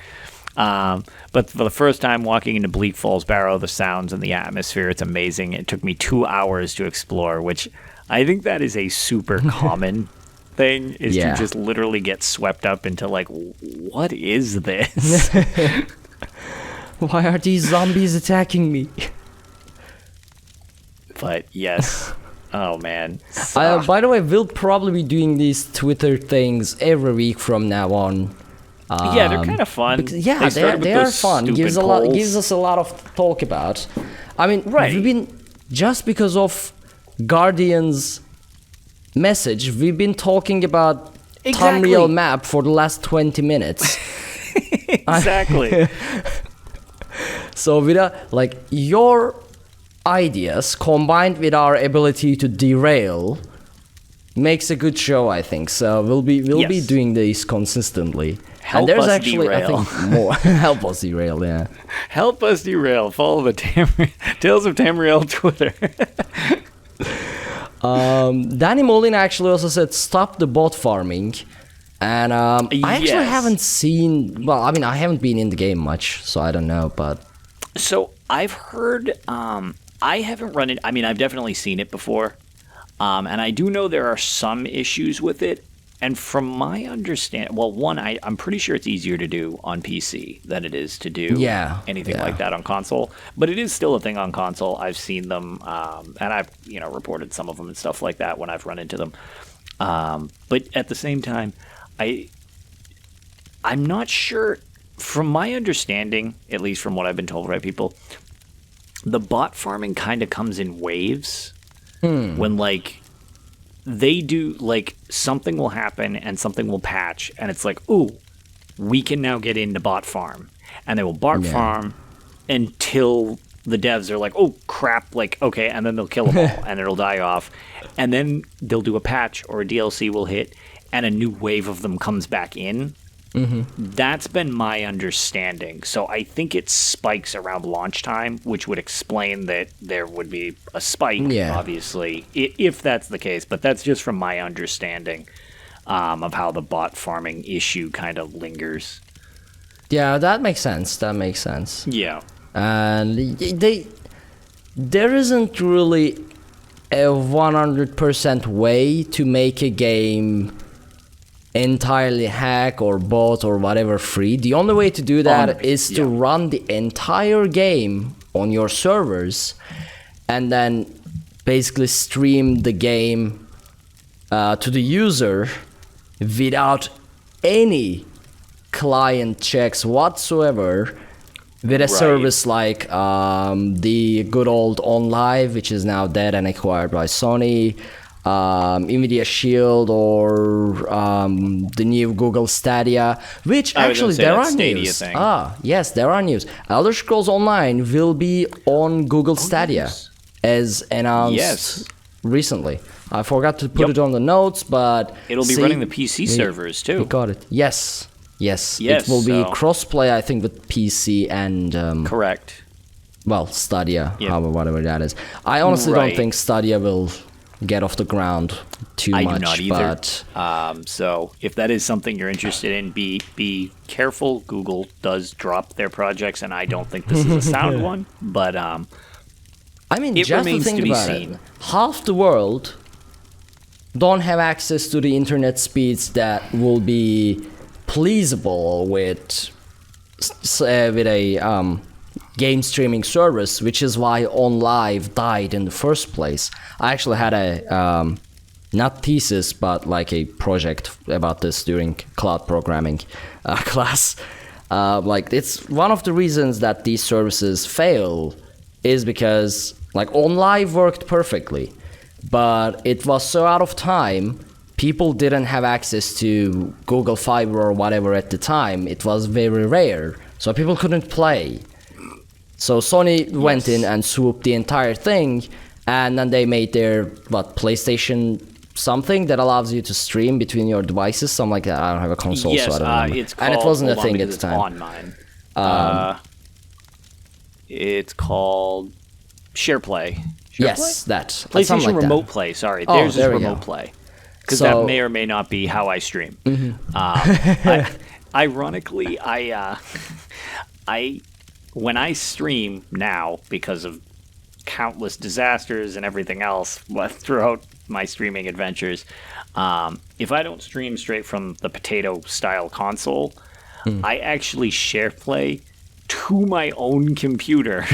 But for the first time walking into Bleak Falls Barrow, the sounds and the atmosphere, it's amazing. It took me 2 hours to explore, which I think that is a super common thing, is to just literally get swept up into like, what is this? Why are these zombies attacking me? But yes. Oh man. By the way, we'll probably be doing these Twitter things every week from now on. Yeah, they're kind of fun. Because, they are fun. Gives us a lot of talk about. I mean, we've been, just because of Guardian's message, we've been talking about Tamriel Map for the last 20 minutes. Exactly. So with your ideas combined with our ability to derail makes a good show, I think. So we'll be doing these consistently. Help and there's us actually derail. I think more. Help us derail, yeah. Help us derail. Follow the Tales of Tamriel Twitter. Danny Molin actually also said stop the bot farming. And I actually haven't seen, well, I mean, I haven't been in the game much, so I don't know, but... So I've heard, I haven't run it, I mean, I've definitely seen it before, and I do know there are some issues with it, and from my understanding, well, one, I'm pretty sure it's easier to do on PC than it is to do anything like that on console, but it is still a thing on console. I've seen them, and I've, reported some of them and stuff like that when I've run into them, but at the same time, I'm not sure, from my understanding, at least from what I've been told by people, the bot farming kind of comes in waves. When, they do, something will happen and something will patch, and it's like, ooh, we can now get into bot farm. And they will bot farm until the devs are like, oh, crap, okay, and then they'll kill them all, and it'll die off. And then they'll do a patch or a DLC will hit, and a new wave of them comes back in. That's been my understanding. So I think it spikes around launch time, which would explain that there would be a spike, obviously, if that's the case. But that's just from my understanding of how the bot farming issue kind of lingers. Yeah, that makes sense. Yeah. And there isn't really a 100% way to make a game entirely hack or bot or whatever free. The only way to do that is to run the entire game on your servers and then basically stream the game to the user without any client checks whatsoever, with a service like the good old OnLive, which is now dead and acquired by Sony, Nvidia Shield, or the new Google Stadia, which actually there are news. Yes, there are news. Elder Scrolls Online will be on Google Stadia, as announced recently. I forgot to put it on the notes, but it'll be running the PC servers too. We got it. Yes. It will be crossplay, I think, with PC and correct. Well, Stadia, whatever that is. I honestly don't think Stadia will get off the ground too much. I do not either. But so if that is something you're interested in, be careful. Google does drop their projects, and I don't think this is a sound one. But I mean, just to think about it, half the world don't have access to the internet speeds that will be pleasable with a game streaming service, which is why OnLive died in the first place. I actually had a not thesis, but like a project about this during cloud programming class. Like, it's one of the reasons that these services fail is because like OnLive worked perfectly, but it was so out of time. People didn't have access to Google Fiber or whatever at the time. It was very rare, so people couldn't play. So Sony went in and swooped the entire thing, and then they made their PlayStation something that allows you to stream between your devices, something like that. I don't have a console, so I don't remember. It's called, and it wasn't a thing at the time. On mine. It's called SharePlay. Yes, that. PlayStation like Remote that. Play. Sorry, theirs is Remote Play. Because that may or may not be how I stream. Ironically, when I stream now, because of countless disasters and everything else throughout my streaming adventures, if I don't stream straight from the potato-style console, I actually SharePlay to my own computer.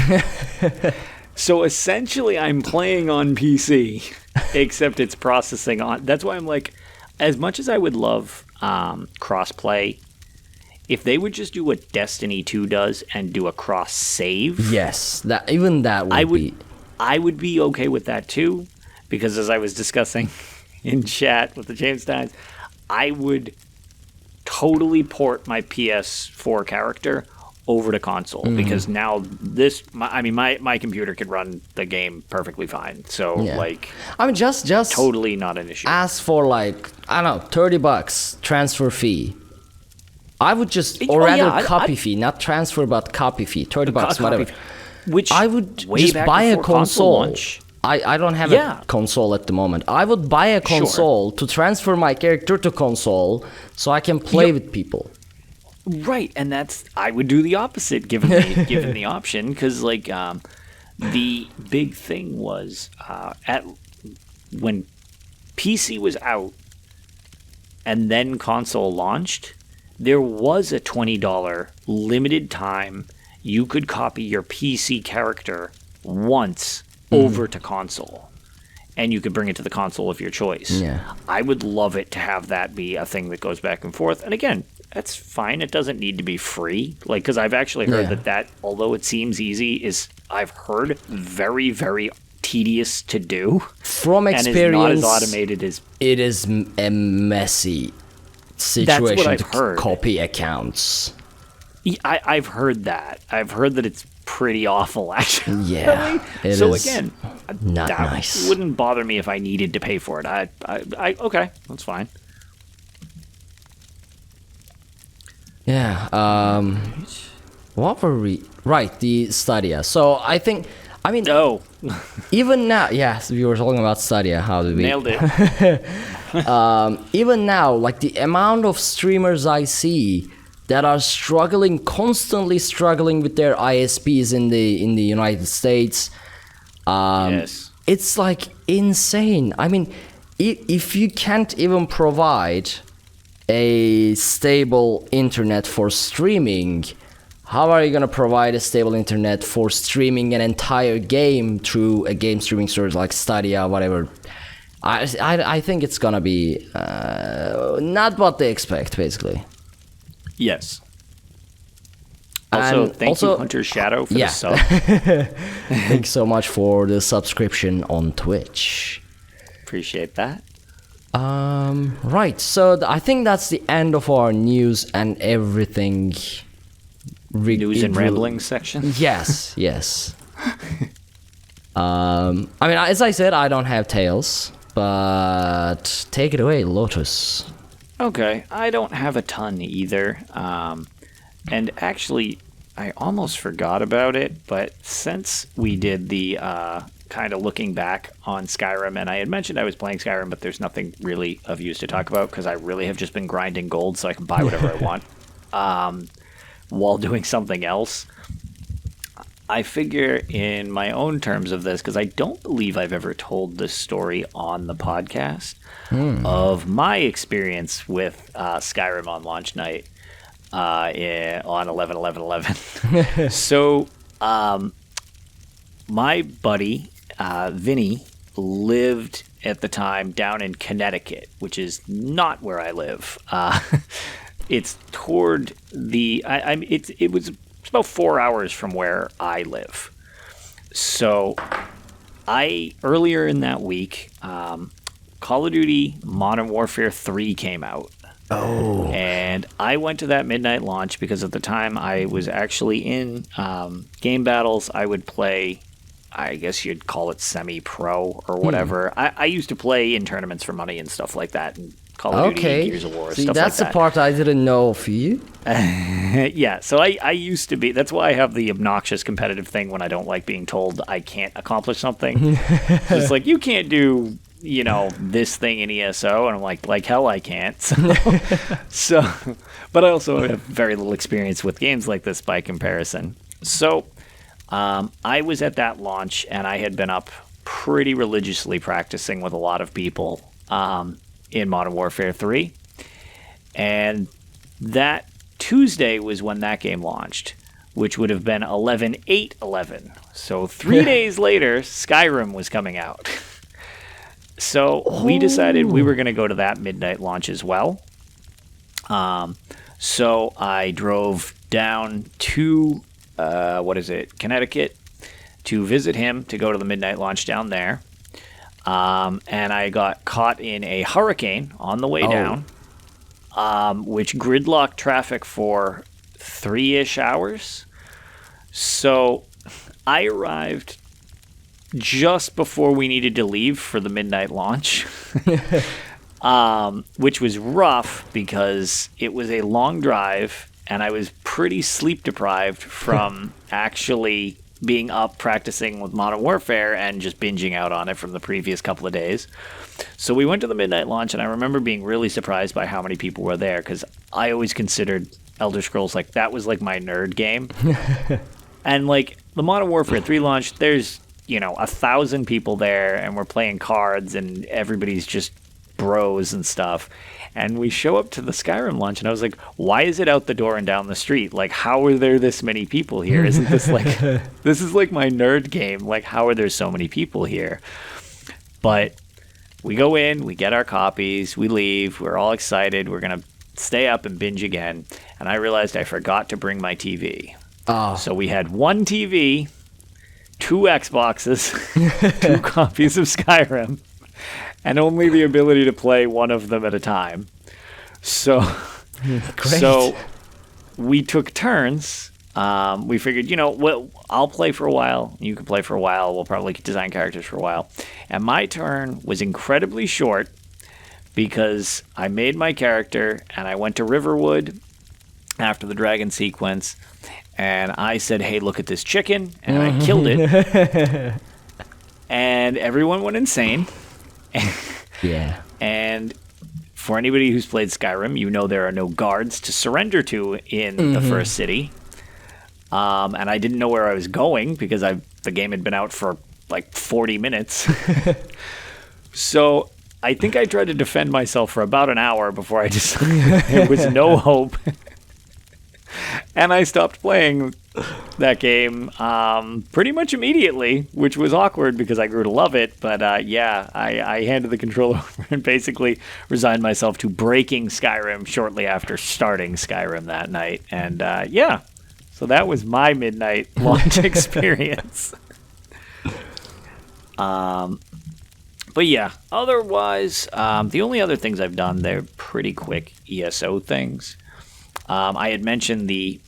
So essentially, I'm playing on PC, except it's processing on. That's why I'm like, as much as I would love cross-play, if they would just do what Destiny 2 does and do a cross-save, yes, that would be. I would be okay with that too, because as I was discussing in chat with the Jamestown, I would totally port my PS4 character over to console, because now my computer could run the game perfectly fine. So just totally not an issue. Ask for like, I don't know, $30 transfer fee. I would just, or copy fee, not transfer, but copy fee, $30, whatever. Which I would just buy a console. I don't have a console at the moment. I would buy a console to transfer my character to console so I can play with people. Right, and I would do the opposite given the option, because like the big thing was when PC was out and then console launched, there was a $20 limited time you could copy your PC character once over to console, and you could bring it to the console of your choice. Yeah. I would love it to have that be a thing that goes back and forth. And again, that's fine. It doesn't need to be free. Like, because I've actually heard that although it seems easy, I've heard very, very tedious to do. From experience, and is not as automated as it is a messy situation to copy accounts. I've heard that. I've heard that it's pretty awful, actually. Yeah. So again, not that nice. Wouldn't bother me if I needed to pay for it. Okay, that's fine. Yeah. What were we? Right, the Stadia. So No. Even now, yes, we were talking about Stadia. How did we? Nailed it. Even now, like the amount of streamers I see that are constantly struggling with their ISPs in the United States. Yes. It's like insane. I mean, if you can't even provide a stable internet for streaming, how are you going to provide a stable internet for streaming an entire game through a game streaming service like Stadia, whatever? I think it's going to be not what they expect, basically. Yes. Also, thank you, Hunter Shadow, for the sub. Thanks so much for the subscription on Twitch. Appreciate that. Right, so I think that's the end of our news and everything. News and rambling section? Yes. I mean, as I said, I don't have Tales, but take it away, Lotus. Okay, I don't have a ton either. And actually, I almost forgot about it, but since we did the kind of looking back on Skyrim, and I had mentioned I was playing Skyrim, but there's nothing really of use to talk about because I really have just been grinding gold so I can buy whatever I want while doing something else. I figure in my own terms of this, because I don't believe I've ever told this story on the podcast, of my experience with Skyrim on launch night on 11/11/11. So My buddy, Vinny, lived at the time down in Connecticut, which is not where I live. It's toward the... It was about 4 hours from where I live. So earlier in that week, Call of Duty Modern Warfare 3 came out. Oh. And I went to that midnight launch because at the time I was actually in game battles. I would play, I guess you'd call it semi-pro or whatever. I used to play in tournaments for money and stuff like that. And Call of Duty, Gears of War, See, stuff that's like that. the part I didn't know for you. Yeah, so I used to be... That's why I have the obnoxious competitive thing when I don't like being told I can't accomplish something. It's like, you can't do... this thing in ESO, and I'm like hell I can't. So, but I also have very little experience with games like this by comparison. So, I was at that launch, and I had been up pretty religiously practicing with a lot of people in Modern Warfare 3, and that Tuesday was when that game launched, which would have been 11/8/11. So 3 days later, Skyrim was coming out. So we decided we were going to go to that midnight launch as well. So I drove down to, Connecticut to visit him, to go to the midnight launch down there. And I got caught in a hurricane on the way down, which gridlocked traffic for 3-ish hours. So I arrived just before we needed to leave for the midnight launch, which was rough because it was a long drive and I was pretty sleep deprived from actually being up practicing with Modern Warfare and just binging out on it from the previous couple of days. So we went to the midnight launch, and I remember being really surprised by how many people were there because I always considered Elder Scrolls that was my nerd game. And the Modern Warfare 3 launch, there's 1,000 people there, and we're playing cards, and everybody's just bros and stuff. And we show up to the Skyrim launch, and I was like, why is it out the door and down the street? How are there this many people here? Isn't this this is my nerd game. How are there so many people here? But we go in, we get our copies, we leave, we're all excited, we're going to stay up and binge again. And I realized I forgot to bring my TV. Oh. So we had one TV, 2 Xboxes, 2 copies of Skyrim, and only the ability to play one of them at a time. So, Great. So we took turns. We figured, I'll play for a while, you can play for a while, we'll probably design characters for a while. And my turn was incredibly short because I made my character and I went to Riverwood after the dragon sequence, and I said, hey, look at this chicken, and I killed it. And everyone went insane. Yeah. And for anybody who's played Skyrim, there are no guards to surrender to in the first city. And I didn't know where I was going because the game had been out for 40 minutes. So I think I tried to defend myself for about an hour before I decided there was no hope. And I stopped playing that game pretty much immediately, which was awkward because I grew to love it. But I handed the controller over and basically resigned myself to breaking Skyrim shortly after starting Skyrim that night. And so that was my midnight launch experience. But yeah, otherwise, the only other things I've done, they're pretty quick ESO things. I had mentioned the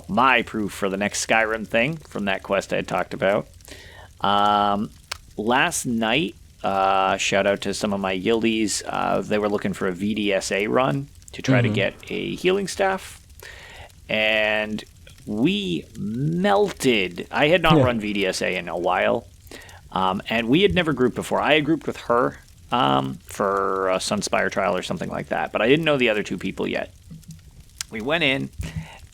my proof for the next Skyrim thing from that quest I had talked about. Last night, shout out to some of my guildies, they were looking for a VDSA run to try to get a healing staff. And we melted. I had not run VDSA in a while. And we had never grouped before. I had grouped with her for a Sunspire trial or something like that. But I didn't know the other 2 people yet. We went in,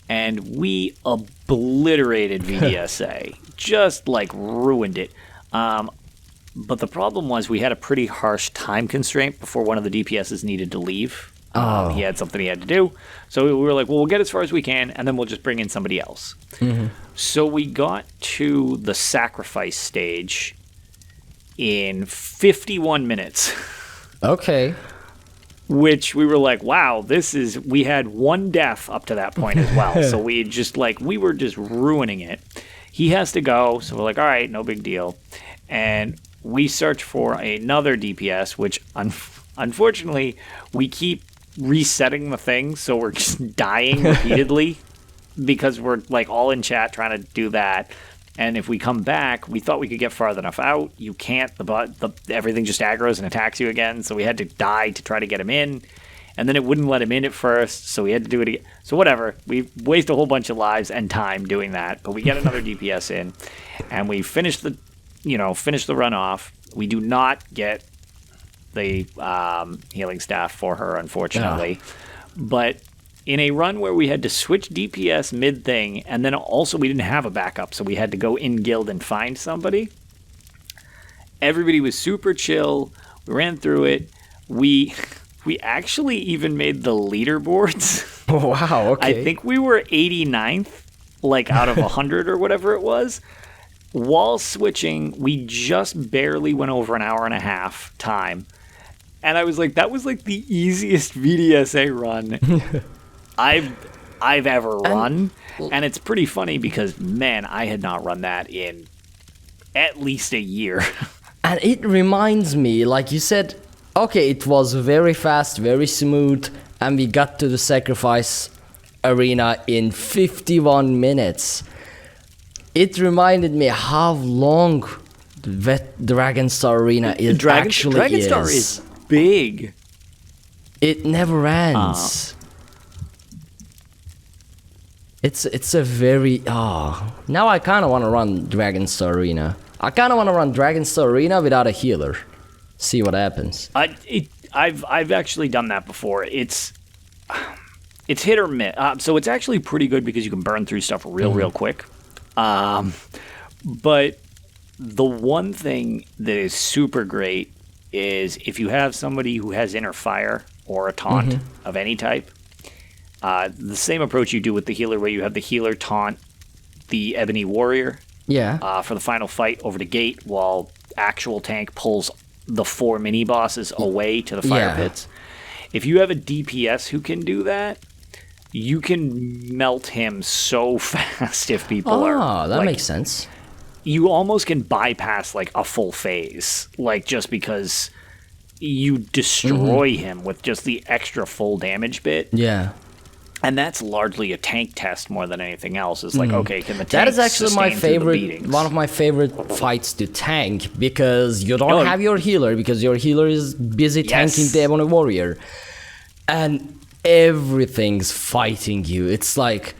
and we obliterated VDSA. Just, ruined it. But the problem was we had a pretty harsh time constraint before one of the DPSs needed to leave. He had something he had to do. So we were like, well, we'll get as far as we can, and then we'll just bring in somebody else. So we got to the sacrifice stage in 51 minutes. Okay. Which we were like, wow, we had one death up to that point as well. So we were just ruining it. He has to go. So we're like, all right, no big deal. And we search for another DPS, which unfortunately we keep resetting the thing. So we're just dying repeatedly because we're like all in chat trying to do that. And if we come back, we thought we could get farther enough out. You can't. Everything just aggroes and attacks you again. So we had to die to try to get him in. And then it wouldn't let him in at first. So we had to do it again. So whatever. We waste a whole bunch of lives and time doing that. But we get another DPS in. And we finish the run off. We do not get the healing staff for her, unfortunately. But in a run where we had to switch DPS mid-thing, and then also we didn't have a backup, so we had to go in guild and find somebody. Everybody was super chill. We ran through it. We actually even made the leaderboards. Oh, wow, okay. I think we were 89th, like out of 100 or whatever it was. While switching, we just barely went over an hour and a half time. And I was like, that was like the easiest VDSA run I've ever run. And it's pretty funny because, man, I had not run that in at least a year. And it reminds me, like you said, okay, it was very fast, very smooth, and we got to the sacrifice arena in 51 minutes. It reminded me how long the Dragonstar arena actually is. Dragonstar is big. It never ends. It's a very now I kind of want to run Dragonstar Arena. I kind of want to run Dragonstar Arena without a healer. See what happens. I've actually done that before. It's hit or miss. So it's actually pretty good because you can burn through stuff real quick. But the one thing that is super great is if you have somebody who has inner fire or a taunt of any type. The same approach you do with the healer, where you have the healer taunt the Ebony Warrior for the final fight over the gate, while actual tank pulls the 4 mini bosses away to the fire pits. If you have a DPS who can do that, you can melt him so fast if people are... Oh, that makes sense. You almost can bypass like a full phase, like just because you destroy him with just the extra full damage bit. Yeah. And that's largely a tank test more than anything else. It's like, okay, can the tank That is actually my favorite, one of my favorite fights to tank, because you don't have your healer, because your healer is busy tanking the Ebony Warrior. And everything's fighting you. It's like,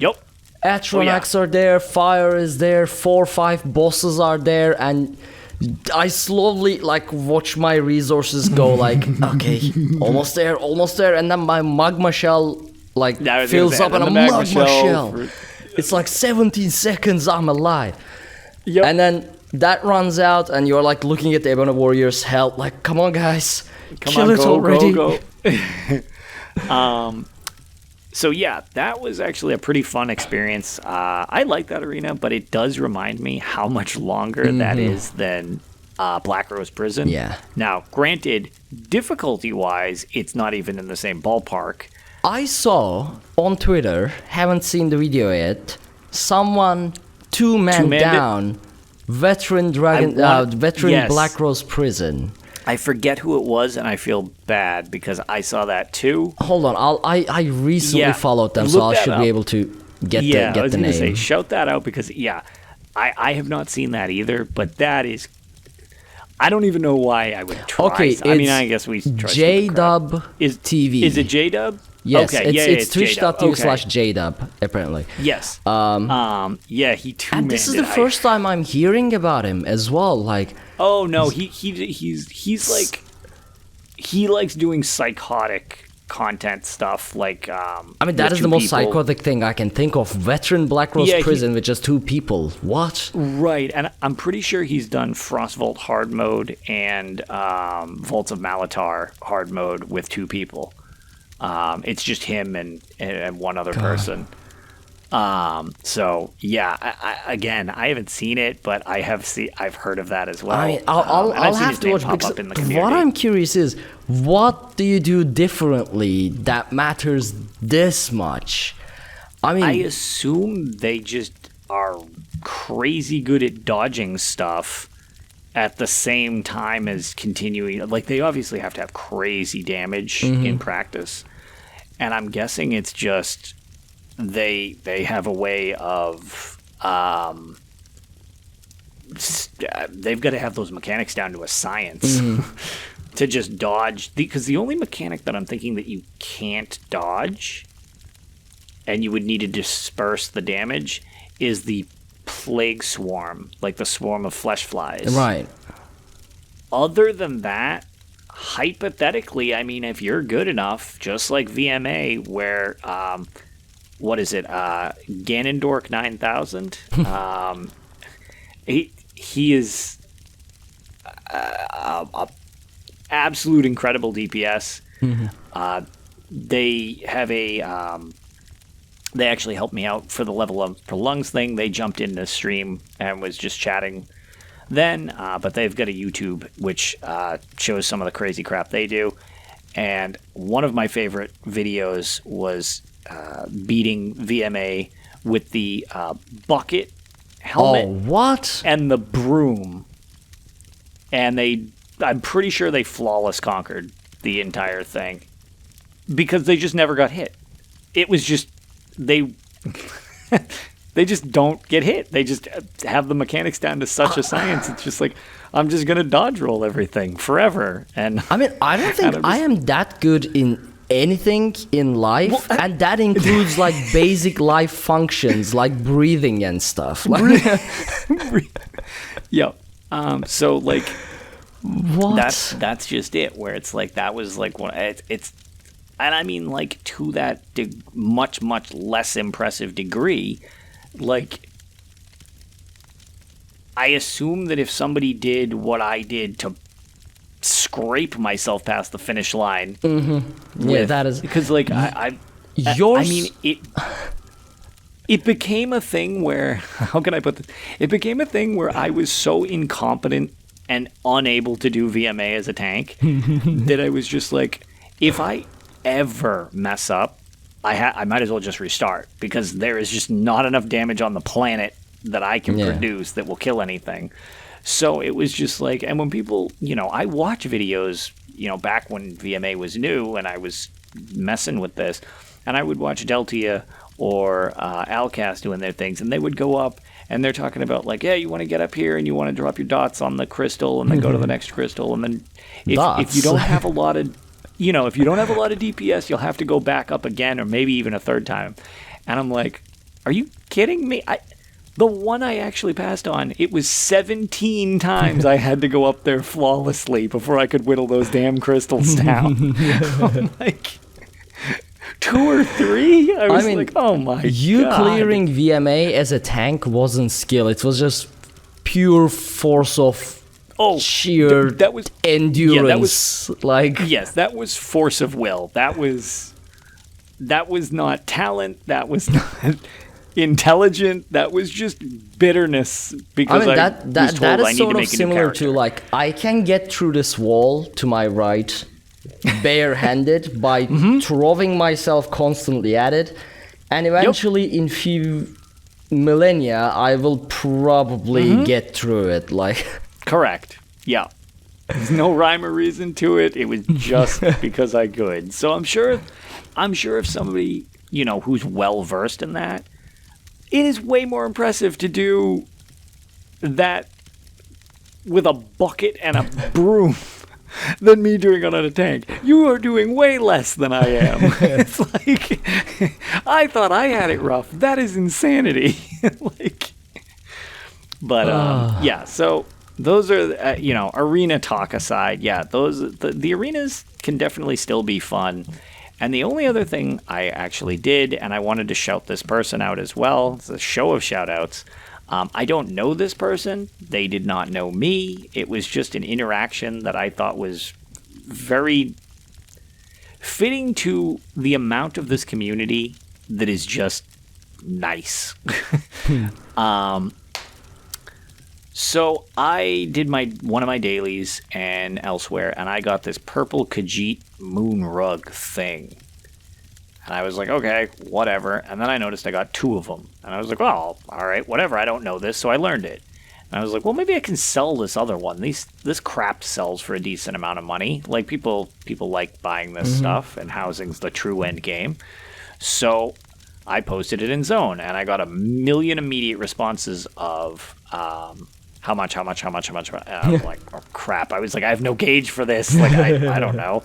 Atronax are there, fire is there, 4 or 5 bosses are there, and I slowly like watch my resources go like, okay, almost there, and then my magma shell like fills up, and a magma shell. It's like 17 seconds, I'm alive. And then that runs out, and you're like looking at the Ebony Warrior's health, like, come on, guys, kill it already. Go. So yeah, that was actually a pretty fun experience. I like that arena, but it does remind me how much longer that is than Black Rose Prison. Yeah. Now, granted, difficulty-wise, it's not even in the same ballpark. I saw on Twitter, haven't seen the video yet, someone two-man down, veteran Black Rose Prison. I forget who it was, and I feel bad because I saw that too. Hold on, I recently followed them, so I should be able to get the name. I was going to say, shout that out because, I have not seen that either, but that is... I don't even know why I would try. Okay, I mean, I guess we try. JDub TV. Is it JDub? Yes, okay, it's twitch.tv/JDub, apparently. Yes. He two-manned and this is the first time I'm hearing about him as well. Like, oh no, he's like, he likes doing psychotic content stuff. Like, I mean, that is the most psychotic thing I can think of. Veteran Black Rose Prison with just 2 people. What? Right, and I'm pretty sure he's done Frostvault hard mode and Vaults of Malatar hard mode with 2 people. It's just him and one other person. So yeah, I haven't seen it, but I've heard of that as well. I mean, I'll have to watch because what I'm curious is, what do you do differently that matters this much? I mean, I assume they just are crazy good at dodging stuff at the same time as continuing. Like, they obviously have to have crazy damage in practice, and I'm guessing it's just they have a way of they've got to have those mechanics down to a science to just dodge. Because the only mechanic that I'm thinking that you can't dodge and you would need to disperse the damage is the plague swarm, like the swarm of flesh flies. Right. Other than that, hypothetically, I mean, if you're good enough, just like VMA, where what is it? Ganondorf 9000. He is a absolute incredible DPS. They have a they actually helped me out for the level up for lungs thing. They jumped in the stream and was just chatting then, but they've got a YouTube which shows some of the crazy crap they do. And one of my favorite videos was beating VMA with the bucket helmet. Oh, what? And the broom. And I'm pretty sure they flawless conquered the entire thing because they just never got hit. It was just they just don't get hit. They just have the mechanics down to such a science. It's just like, I'm just gonna dodge roll everything forever. And I mean, I don't think I am that good in anything in life, and that includes like basic life functions like breathing and stuff. Like, yeah. So like, what? That's just it. Where it's like that was like one. It's and I mean like to that much less impressive degree. Like, I assume that if somebody did what I did to scrape myself past the finish line, yeah, that is because like I mean it became a thing where, how can I put this? It became a thing where I was so incompetent and unable to do VMA as a tank that I was just like, if I ever mess up, I might as well just restart, because there is just not enough damage on the planet that I can produce that will kill anything. So it was just like, and when people, I watch videos, back when VMA was new and I was messing with this, and I would watch Deltia or Alcast doing their things, and they would go up and they're talking about like, yeah, you want to get up here and you want to drop your dots on the crystal and then go to the next crystal, and then if you don't have a lot of if you don't have a lot of DPS, you'll have to go back up again, or maybe even a third time. And I'm like, are you kidding me? The one I actually passed on, it was 17 times I had to go up there flawlessly before I could whittle those damn crystals down. I'm like, 2 or 3? I mean, like, oh my God. Clearing VMA as a tank wasn't skill. It was just pure force of sheer that was endurance. That was force of will. That was not talent. That was not intelligent. That was just bitterness, because that is sort of similar to like, I can get through this wall to my right barehanded by throwing myself constantly at it, and eventually in few millennia I will probably get through it. Like, correct. Yeah. There's no rhyme or reason to it. It was just because I could. So I'm sure if somebody, who's well versed in that, it is way more impressive to do that with a bucket and a broom than me doing it on a tank. You are doing way less than I am. It's like, I thought I had it rough. That is insanity. So those are, arena talk aside, the arenas can definitely still be fun. And the only other thing I actually did, and I wanted to shout this person out as well, it's a show of shout-outs. I don't know this person. They did not know me. It was just an interaction that I thought was very fitting to the amount of this community that is just nice. So I did one of my dailies and elsewhere, and I got this purple Khajiit moon rug thing. And I was like, okay, whatever. And then I noticed I got 2 of them. And I was like, well, all right, whatever. I don't know this, so I learned it. And I was like, well, maybe I can sell this other one. This crap sells for a decent amount of money. Like, people like buying this stuff, and housing's the true end game. So I posted it in Zone, and I got 1 million immediate responses of how much. And I'm like, oh, crap. I was like, I have no gauge for this. Like, I don't know.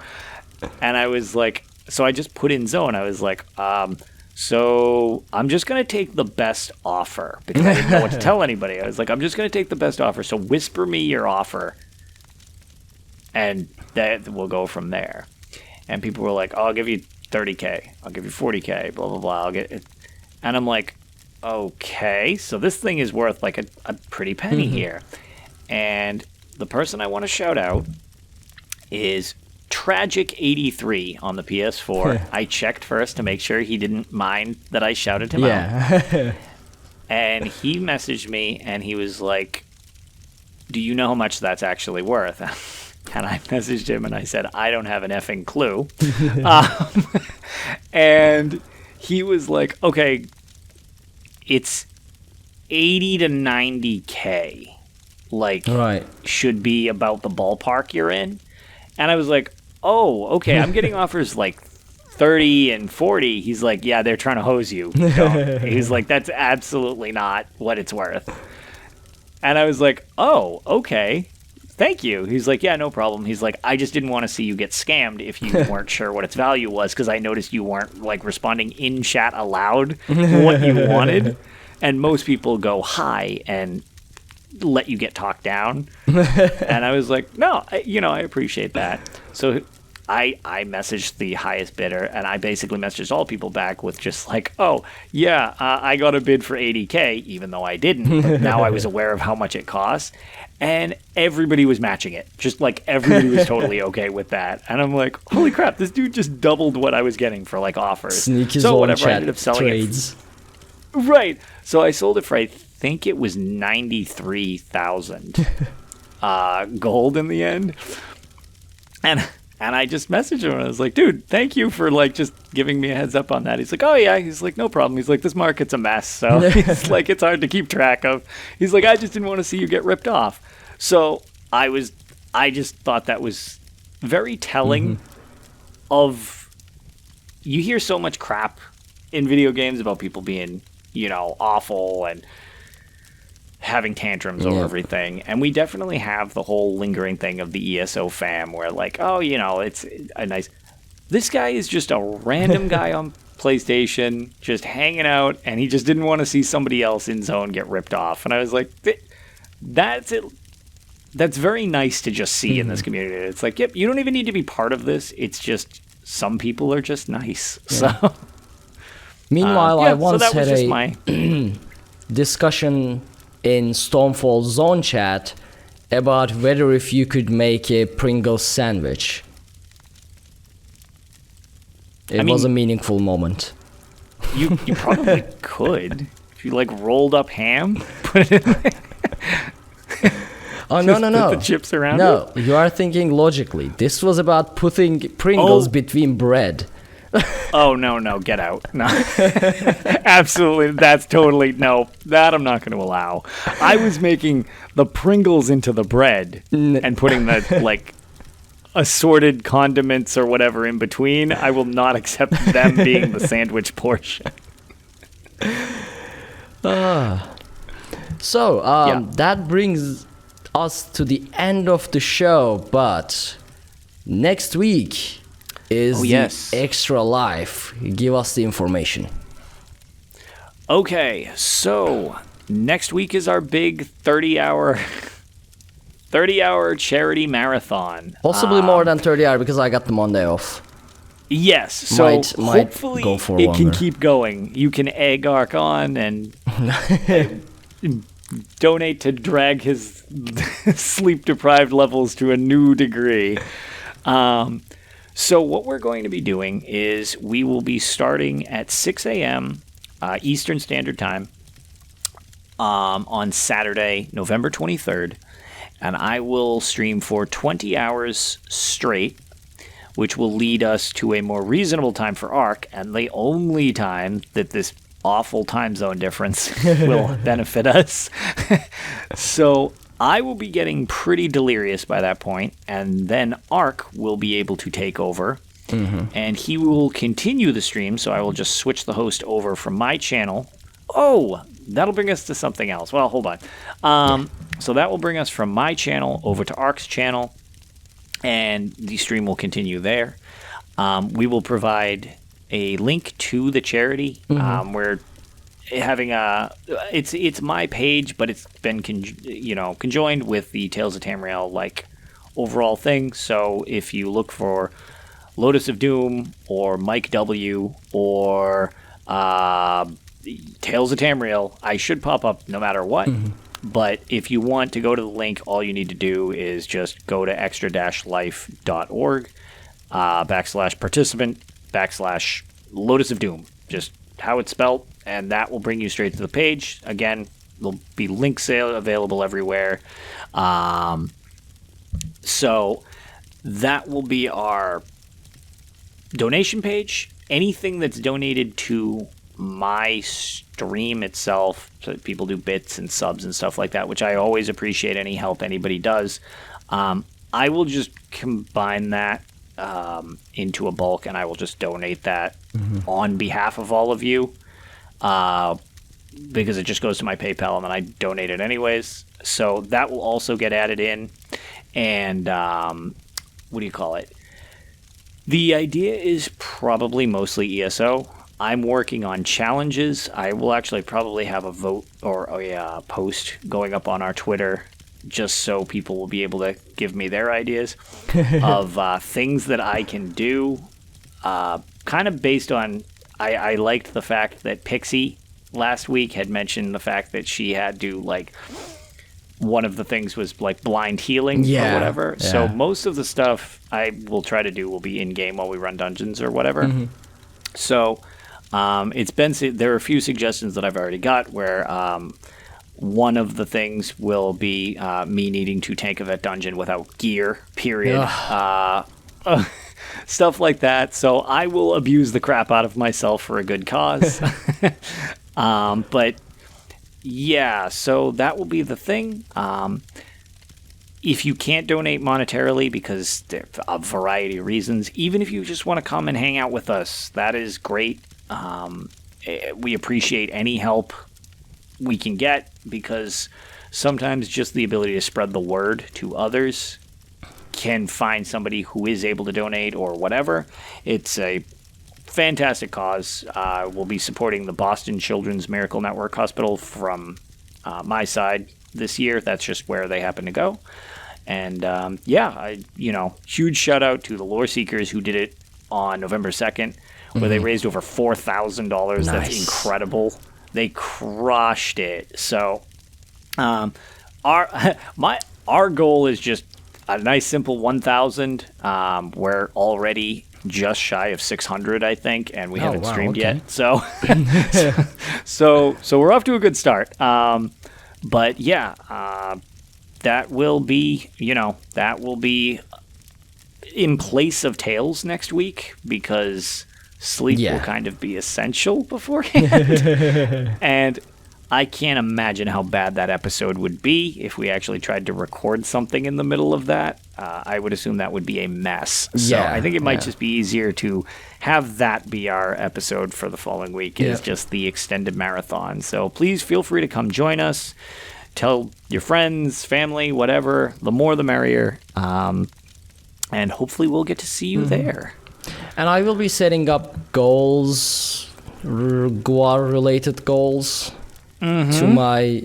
And I was like, so I just put in Zone. I was like, so I'm just going to take the best offer, because I didn't know what to tell anybody. I was like, I'm just going to take the best offer. So whisper me your offer, and that we'll go from there. And people were like, oh, I'll give you 30K. I'll give you 40K, blah, blah, blah. I'll get it. And I'm like, okay, so this thing is worth like a pretty penny here. And the person I want to shout out is Tragic83 on the PS4. I checked first to make sure he didn't mind that I shouted him out. And he messaged me, and he was like, do you know how much that's actually worth? And I messaged him, and I said, I don't have an effing clue. And he was like, okay, it's 80 to 90K. Like, right. Should be about the ballpark you're in. And I was like, oh, okay, I'm getting offers like 30 and 40. He's like, yeah, they're trying to hose you. He's like, that's absolutely not what it's worth. And I was like, oh, okay, thank you. He's like, yeah, no problem. He's like, I just didn't want to see you get scammed if you weren't sure what its value was, because I noticed you weren't like responding in chat aloud what you wanted. And most people go high and let you get talked down. And I was like, no, I appreciate that. So I messaged the highest bidder, and I basically messaged all people back with just like, oh, yeah, I got a bid for 80K, even though I didn't. But now I was aware of how much it costs. And everybody was matching it. Just like everybody was totally okay with that. And I'm like, holy crap, this dude just doubled what I was getting for like offers. Sneaky so zone whatever, chat I ended up selling trades. Right. So I sold it for, I think it was 93,000 gold in the end. And I just messaged him, and I was like, dude, thank you for like just giving me a heads up on that. He's like, oh yeah. He's like, no problem. He's like, this market's a mess. So he's like, it's hard to keep track of. He's like, I just didn't want to see you get ripped off. So I just thought that was very telling of, you hear so much crap in video games about people being, awful and having tantrums over everything. And we definitely have the whole lingering thing of the ESO fam where like, oh, it's a nice... This guy is just a random guy on PlayStation just hanging out, and he just didn't want to see somebody else in Zone get ripped off. And I was like, that's it. That's very nice to just see in this community. It's like, yep, you don't even need to be part of this. It's just some people are just nice. Yeah. So... Meanwhile, I once had a discussion in Stormfall Zone chat about whether if you could make a Pringles sandwich. It was a meaningful moment. You probably could. If you like rolled up ham, put it in there. Oh, no. Put the chips around it? No, you are thinking logically. This was about putting Pringles between bread. Oh, no, get out. No. Absolutely, that's totally, no, that I'm not going to allow. I was making the Pringles into the bread and putting the, like, assorted condiments or whatever in between. I will not accept them being the sandwich portion. So, that brings us to the end of the show, but next week is the extra life. Give us the information. Okay, so next week is our big 30-hour charity marathon. Possibly more than 30 hours because I got the Monday off. Yes, so might hopefully go for it longer. can keep going. You can egg Ark on and donate to drag his sleep-deprived levels to a new degree. So what we're going to be doing is we will be starting at 6 a.m. Eastern Standard Time on Saturday, November 23rd, and I will stream for 20 hours straight, which will lead us to a more reasonable time for Ark, and the only time that this awful time zone difference will benefit us. So I will be getting pretty delirious by that point, and then Ark will be able to take over, and he will continue the stream, so I will just switch the host over from my channel. Oh, that'll bring us to something else. Well, hold on. So that will bring us from my channel over to Ark's channel, and the stream will continue there. We will provide a link to the charity. We're having it's my page, but it's been conjoined with the Tales of Tamriel overall thing. So if you look for Lotus of Doom or Mike W or Tales of Tamriel, I should pop up no matter what. But if you want to go to the link, all you need to do is just go to extra-life.org /participant /Lotus of Doom. Just how it's spelled, and that will bring you straight to the page. Again, there'll be links available everywhere. So that will be our donation page. Anything that's donated to my stream itself, so people do bits and subs and stuff like that, which I always appreciate any help anybody does. I will just combine that into a bulk, and I will just donate that on behalf of all of you, because it just goes to my PayPal and then I donate it anyways. So that will also get added in. And what do you call it? The idea is probably mostly ESO. I'm working on challenges. I will actually probably have a vote or a post going up on our Twitter, just so people will be able to give me their ideas of things that I can do, kind of based on, I liked the fact that Pixie last week had mentioned the fact that she had to, one of the things was, blind healing or whatever. Yeah. So most of the stuff I will try to do will be in-game while we run dungeons or whatever. So there are a few suggestions that I've already got where one of the things will be me needing to tank a vet dungeon without gear, period. Stuff like that. So I will abuse the crap out of myself for a good cause. But yeah, so that will be the thing. If you can't donate monetarily because of a variety of reasons, even if you just want to come and hang out with us, that is great. We appreciate any help we can get, because sometimes just the ability to spread the word to others can find somebody who is able to donate or whatever. It's a fantastic cause. We'll be supporting the Boston Children's Miracle Network Hospital from my side this year. That's just where they happen to go. And huge shout out to the Lore Seekers who did it on November 2nd, where they raised over $4,000. Nice. That's incredible. They crushed it. So our goal is just a nice simple 1,000. We're already just shy of 600, I think, and we haven't streamed yet. So we're off to a good start. But yeah, that will be in place of Tales next week, because sleep will kind of be essential beforehand. And I can't imagine how bad that episode would be if we actually tried to record something in the middle of that. I would assume that would be a mess. So I think it might just be easier to have that be our episode for the following week, is just the extended marathon. So please feel free to come join us. Tell your friends, family, whatever. The more the merrier. And hopefully we'll get to see you there. And I will be setting up goals, Guar-related goals, to my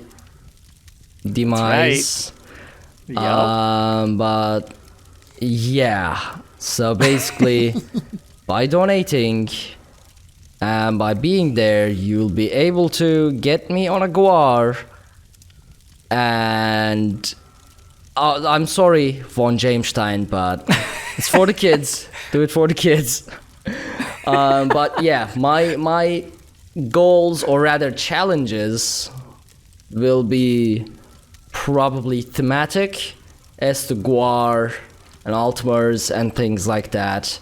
demise. Right. Yep. But yeah, so basically, by donating and by being there, you'll be able to get me on a Guar and I'm sorry, von Jamestein, but it's for the kids. Do it for the kids. But yeah, my goals, or rather challenges, will be probably thematic as to Guar and Altmers and things like that.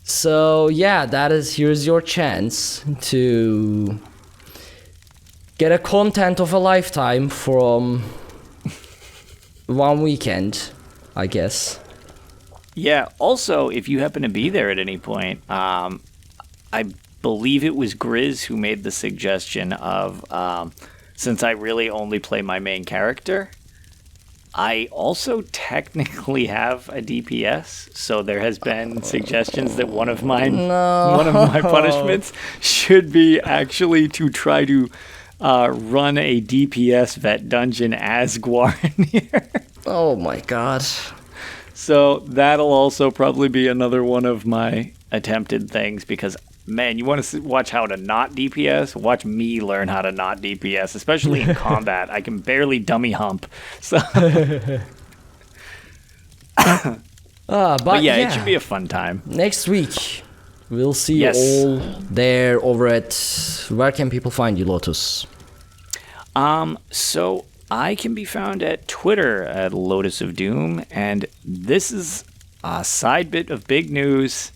So yeah, here's your chance to get a content of a lifetime from one weekend, I guess. Yeah, also, if you happen to be there at any point, I believe it was Grizz who made the suggestion of, since I really only play my main character, I also technically have a DPS, so there has been suggestions that one of my punishments should be actually to try to run a DPS vet dungeon as Arkhaniir. Oh my god. So that'll also probably be another one of my attempted things, because, man, you want to watch how to not DPS? Watch me learn how to not DPS, especially in combat. I can barely dummy hump. So, but yeah, it should be a fun time. Next week, we'll see you all there over at... Where can people find you, Lotus? So I can be found at Twitter at Lotus of Doom, and this is a side bit of big news.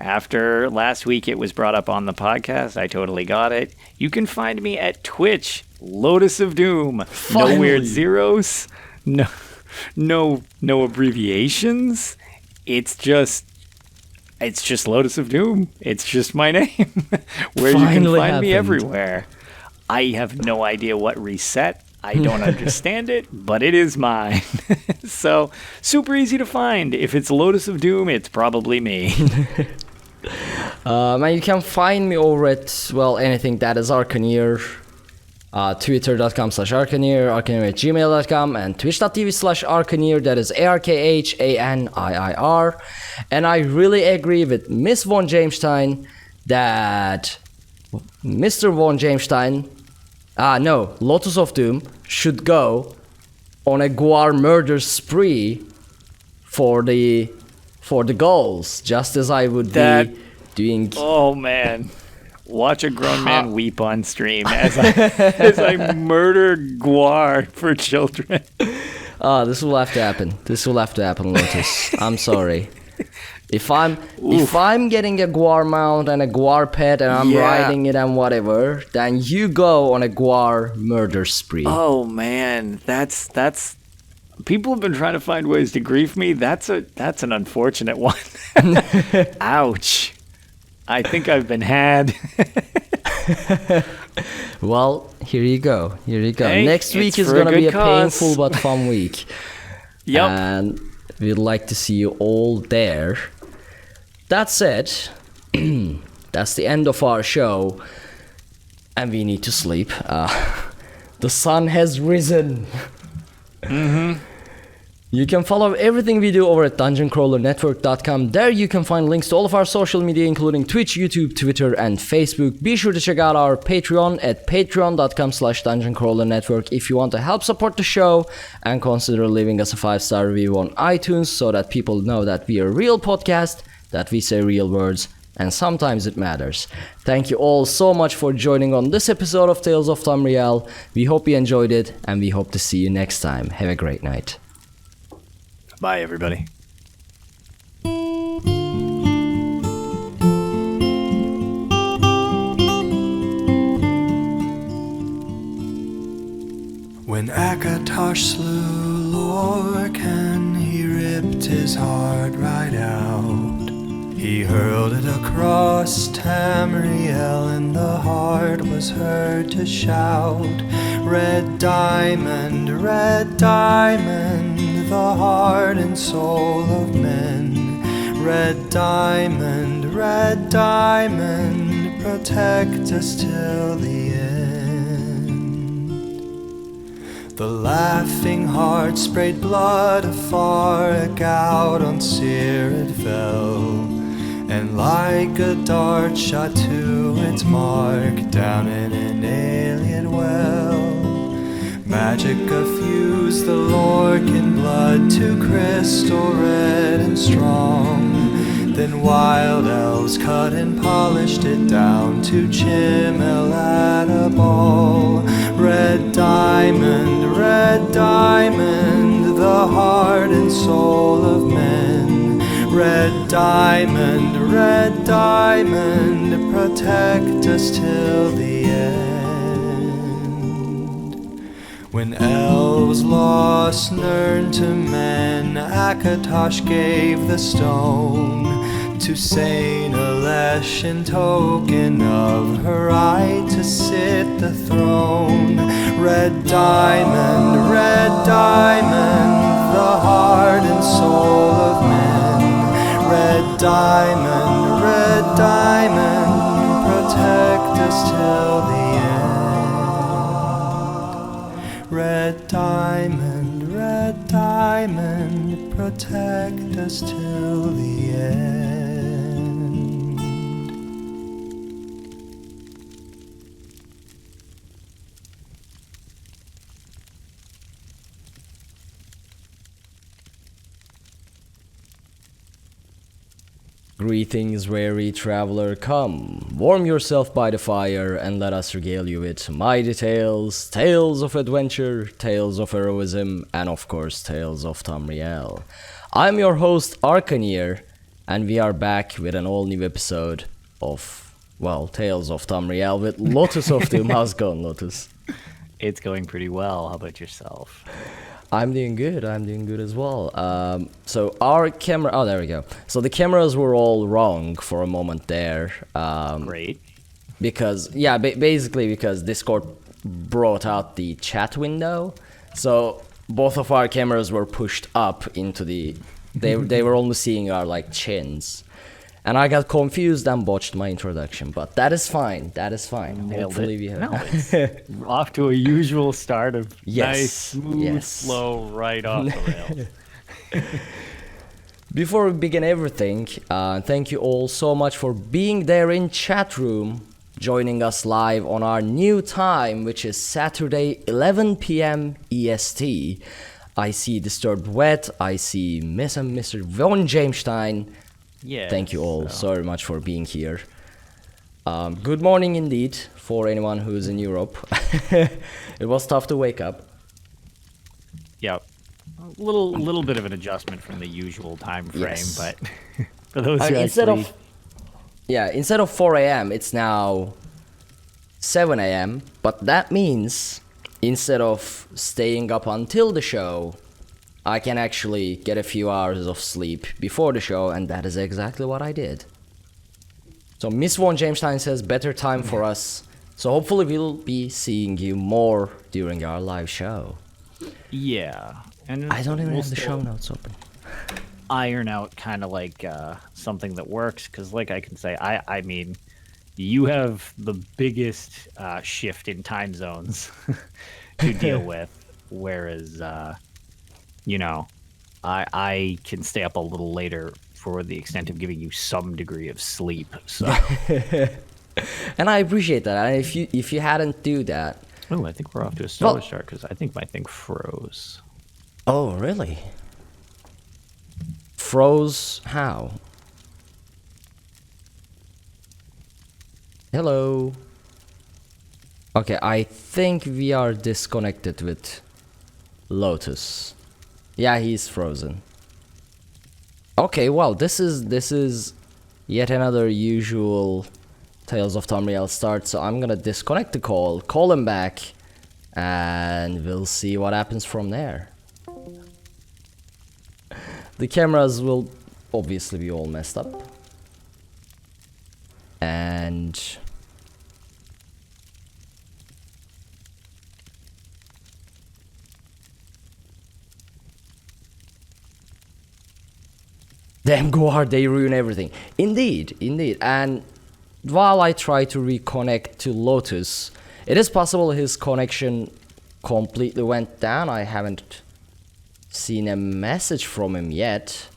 After last week it was brought up on the podcast, I totally got it. You can find me at Twitch, Lotus of Doom. Finally. No weird zeros, no abbreviations. It's just Lotus of Doom. It's just my name. Where you can find me everywhere. I have no idea what reset. I don't understand it, but it is mine. So, super easy to find. If it's Lotus of Doom, it's probably me. And you can find me over at, anything that is Arkhaniir. Twitter.com/Arkhaniir, Arkhaniir@gmail.com, and Twitch.tv/Arkhaniir, that is ARKHANIIR. And I really agree with Miss von Jamestein that Mr. von Jamestein, Lotus of Doom, should go on a Guar murder spree for the goals, just as I would be doing. Oh man, watch a grown man weep on stream as I murder Guar for children. This will have to happen. Lotus. I'm sorry. If I'm getting a Guar mount and a Guar pet and I'm riding it and whatever, then you go on a Guar murder spree. Oh man, that's people have been trying to find ways to grief me. That's an unfortunate one. Ouch. I think I've been had. Well, here you go. Hey, next week is gonna be a painful but fun week. Yep. And we'd like to see you all there. That said, that's the end of our show, and we need to sleep. The sun has risen. Mm-hmm. You can follow everything we do over at dungeoncrawlernetwork.com. There you can find links to all of our social media, including Twitch, YouTube, Twitter, and Facebook. Be sure to check out our Patreon at patreon.com/dungeoncrawlernetwork if you want to help support the show, and consider leaving us a 5-star review on iTunes so that people know that we are a real podcast, that we say real words, and sometimes it matters. Thank you all so much for joining on this episode of Tales of Tamriel. We hope you enjoyed it, and we hope to see you next time. Have a great night. Bye, everybody. When Akatosh slew Lorcan, he ripped his heart right out. He hurled it across Tamriel, and the heart was heard to shout, red diamond, the heart and soul of men. Red diamond, protect us till the end. The laughing heart sprayed blood afar, a gout on Seer it fell, and like a dart shot to its mark, down in an alien well. Magicka fused the Lorcan blood to crystal red and strong. Then wild elves cut and polished it down to chimel at a ball. Red diamond, the heart and soul of men. Red diamond, protect us till the end. When elves lost Nirn to men, Akatosh gave the stone to Saint Alesh in token of her right to sit the throne. Red diamond, the heart and soul of men. Red diamond, protect us till the end. Red diamond, protect us till the end. Greetings, weary traveler, come, warm yourself by the fire, and let us regale you with mighty tales, tales of adventure, tales of heroism, and of course, tales of Tamriel. I'm your host, Arkhaniir, and we are back with an all-new episode of, well, Tales of Tamriel with Lotus of Doom. How's it going, Lotus? It's going pretty well. How about yourself? I'm doing good as well. So our camera, oh, there we go. So the cameras were all wrong for a moment there. Great. Because, yeah, basically because Discord brought out the chat window. So both of our cameras were pushed up into the, they were only seeing our, like, chins. And I got confused and botched my introduction, but that is fine. Hopefully we have... No, it's off to a usual start of Yes, nice, smooth, slow, right off the rails. Before we begin everything, thank you all so much for being there in chat room, joining us live on our new time, which is Saturday, 11 p.m. EST. I see Disturbed Wet, I see Miss and Mr. Von Jamestein. Yeah. Thank you all so very much for being here. Good morning indeed for anyone who's in Europe. It was tough to wake up. Yeah. A little bit of an adjustment from the usual time frame, Yes. but for those who instead actually... instead of 4 a.m. it's now 7 a.m. But that means instead of staying up until the show, I can actually get a few hours of sleep before the show, and that is exactly what I did. So Miss Von Jamestein says better time for us, so hopefully we'll be seeing you more during our live show. Yeah. And I don't even we'll have the show notes open. Iron out kind of like something that works, because like I can say, I mean, you have the biggest shift in time zones to deal with, whereas... you know, I can stay up a little later for the extent of giving you some degree of sleep. So, and I appreciate that. And if you hadn't do that, oh, I think we're off to a slower start because I think my thing froze. Oh, really? Froze? How? Hello. Okay, I think we are disconnected with Lotus. Yeah, he's frozen. Okay, well, this is yet another usual Tales of Tamriel start, so I'm gonna disconnect the call him back, and we'll see what happens from there. The cameras will obviously be all messed up. And... damn Guard, they ruin everything. Indeed. And while I try to reconnect to Lotus, it is possible his connection completely went down. I haven't seen a message from him yet.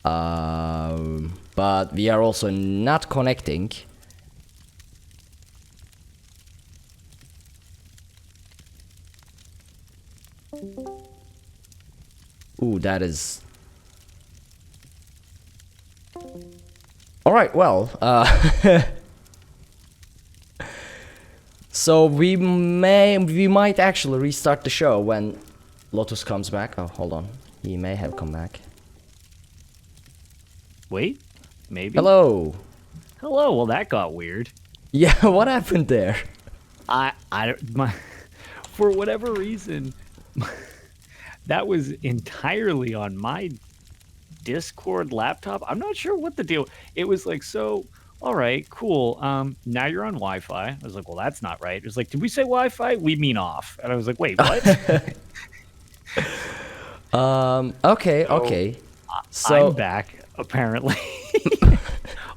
But we are also not connecting. Ooh, that is... Alright, well, so we might actually restart the show when Lotus comes back. Oh, hold on. He may have come back. Wait, maybe. Hello. Hello. Well, that got weird. Yeah, what happened there? For whatever reason, that was entirely on my Discord laptop. I'm not sure what the deal. It was like, so, all right, cool. Now you're on Wi-Fi. I was like, well, that's not right. It was like, did we say Wi-Fi? We mean off. And I was like, wait, what? Okay. So I'm back, apparently.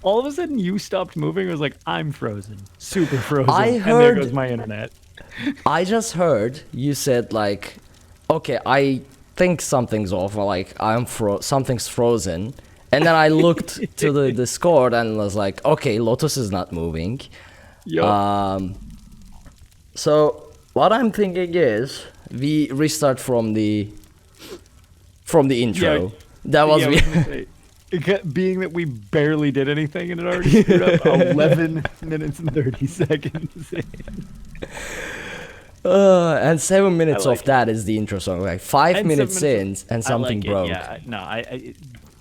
All of a sudden, you stopped moving. I was like, I'm frozen. Super frozen. I and heard- there goes my internet. I just heard you said like, okay, I think something's off, or like something's frozen, and then I looked to the Discord and was like, okay, Lotus is not moving. Yo. So what I'm thinking is we restart from the intro. Yeah. That was Yeah, I was gonna say, being that we barely did anything and it already screwed up 11 minutes and 30 seconds. And 7 minutes I like of that is the intro song. Like 5 And minutes 7 in, minutes and I something like it, broke. Yeah, no,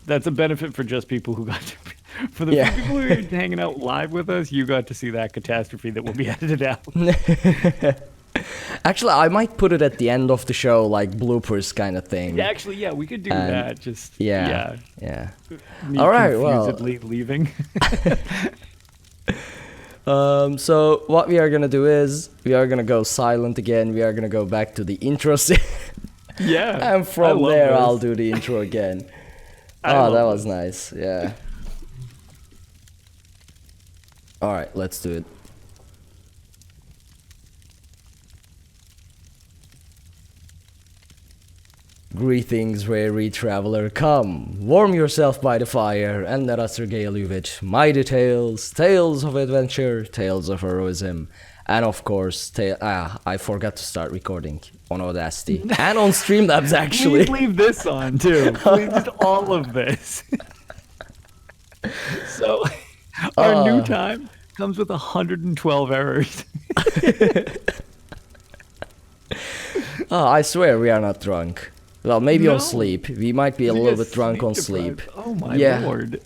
that's a benefit for just people who got to. For the Yeah. people who are hanging out live with us, you got to see that catastrophe that will be edited out. Actually, I might put it at the end of the show, like bloopers kind of thing. Yeah, actually, yeah, we could do And- that. Just Yeah. Me All right, well- confusedly leaving. So what we are gonna do is we are gonna go silent again. We are gonna go back to the intro scene, Yeah, and I from love there this. I'll do the intro again. I Oh, love that was this. nice. Yeah. All right, let's do it. Greetings, weary traveler, come, warm yourself by the fire, and let us regale you with mighty tales, tales of adventure, tales of heroism, and of course, I forgot to start recording on Audacity, and on Streamlabs actually. Please leave this on too. Please, just all of this. So, our new time comes with 112 errors. Oh, I swear we are not drunk. Well, maybe No. on sleep. We might be a little bit drunk on sleep. Oh my Yeah. lord.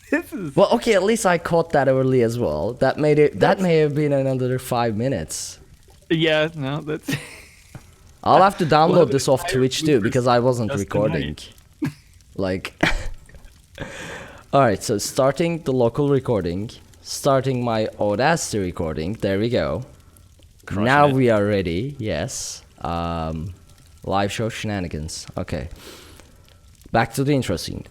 This is Well, okay, at least I caught that early as well. That made it. That may have been another 5 minutes. yeah, no, that's I'll have to download Well, this off entire Twitch too bloopers because I wasn't just recording. tonight. Like, all right. So starting the local recording, starting my Audacity recording. There we go. Crushing Now it. we are ready. Yes. Live show shenanigans. Okay. Back to the intro scene.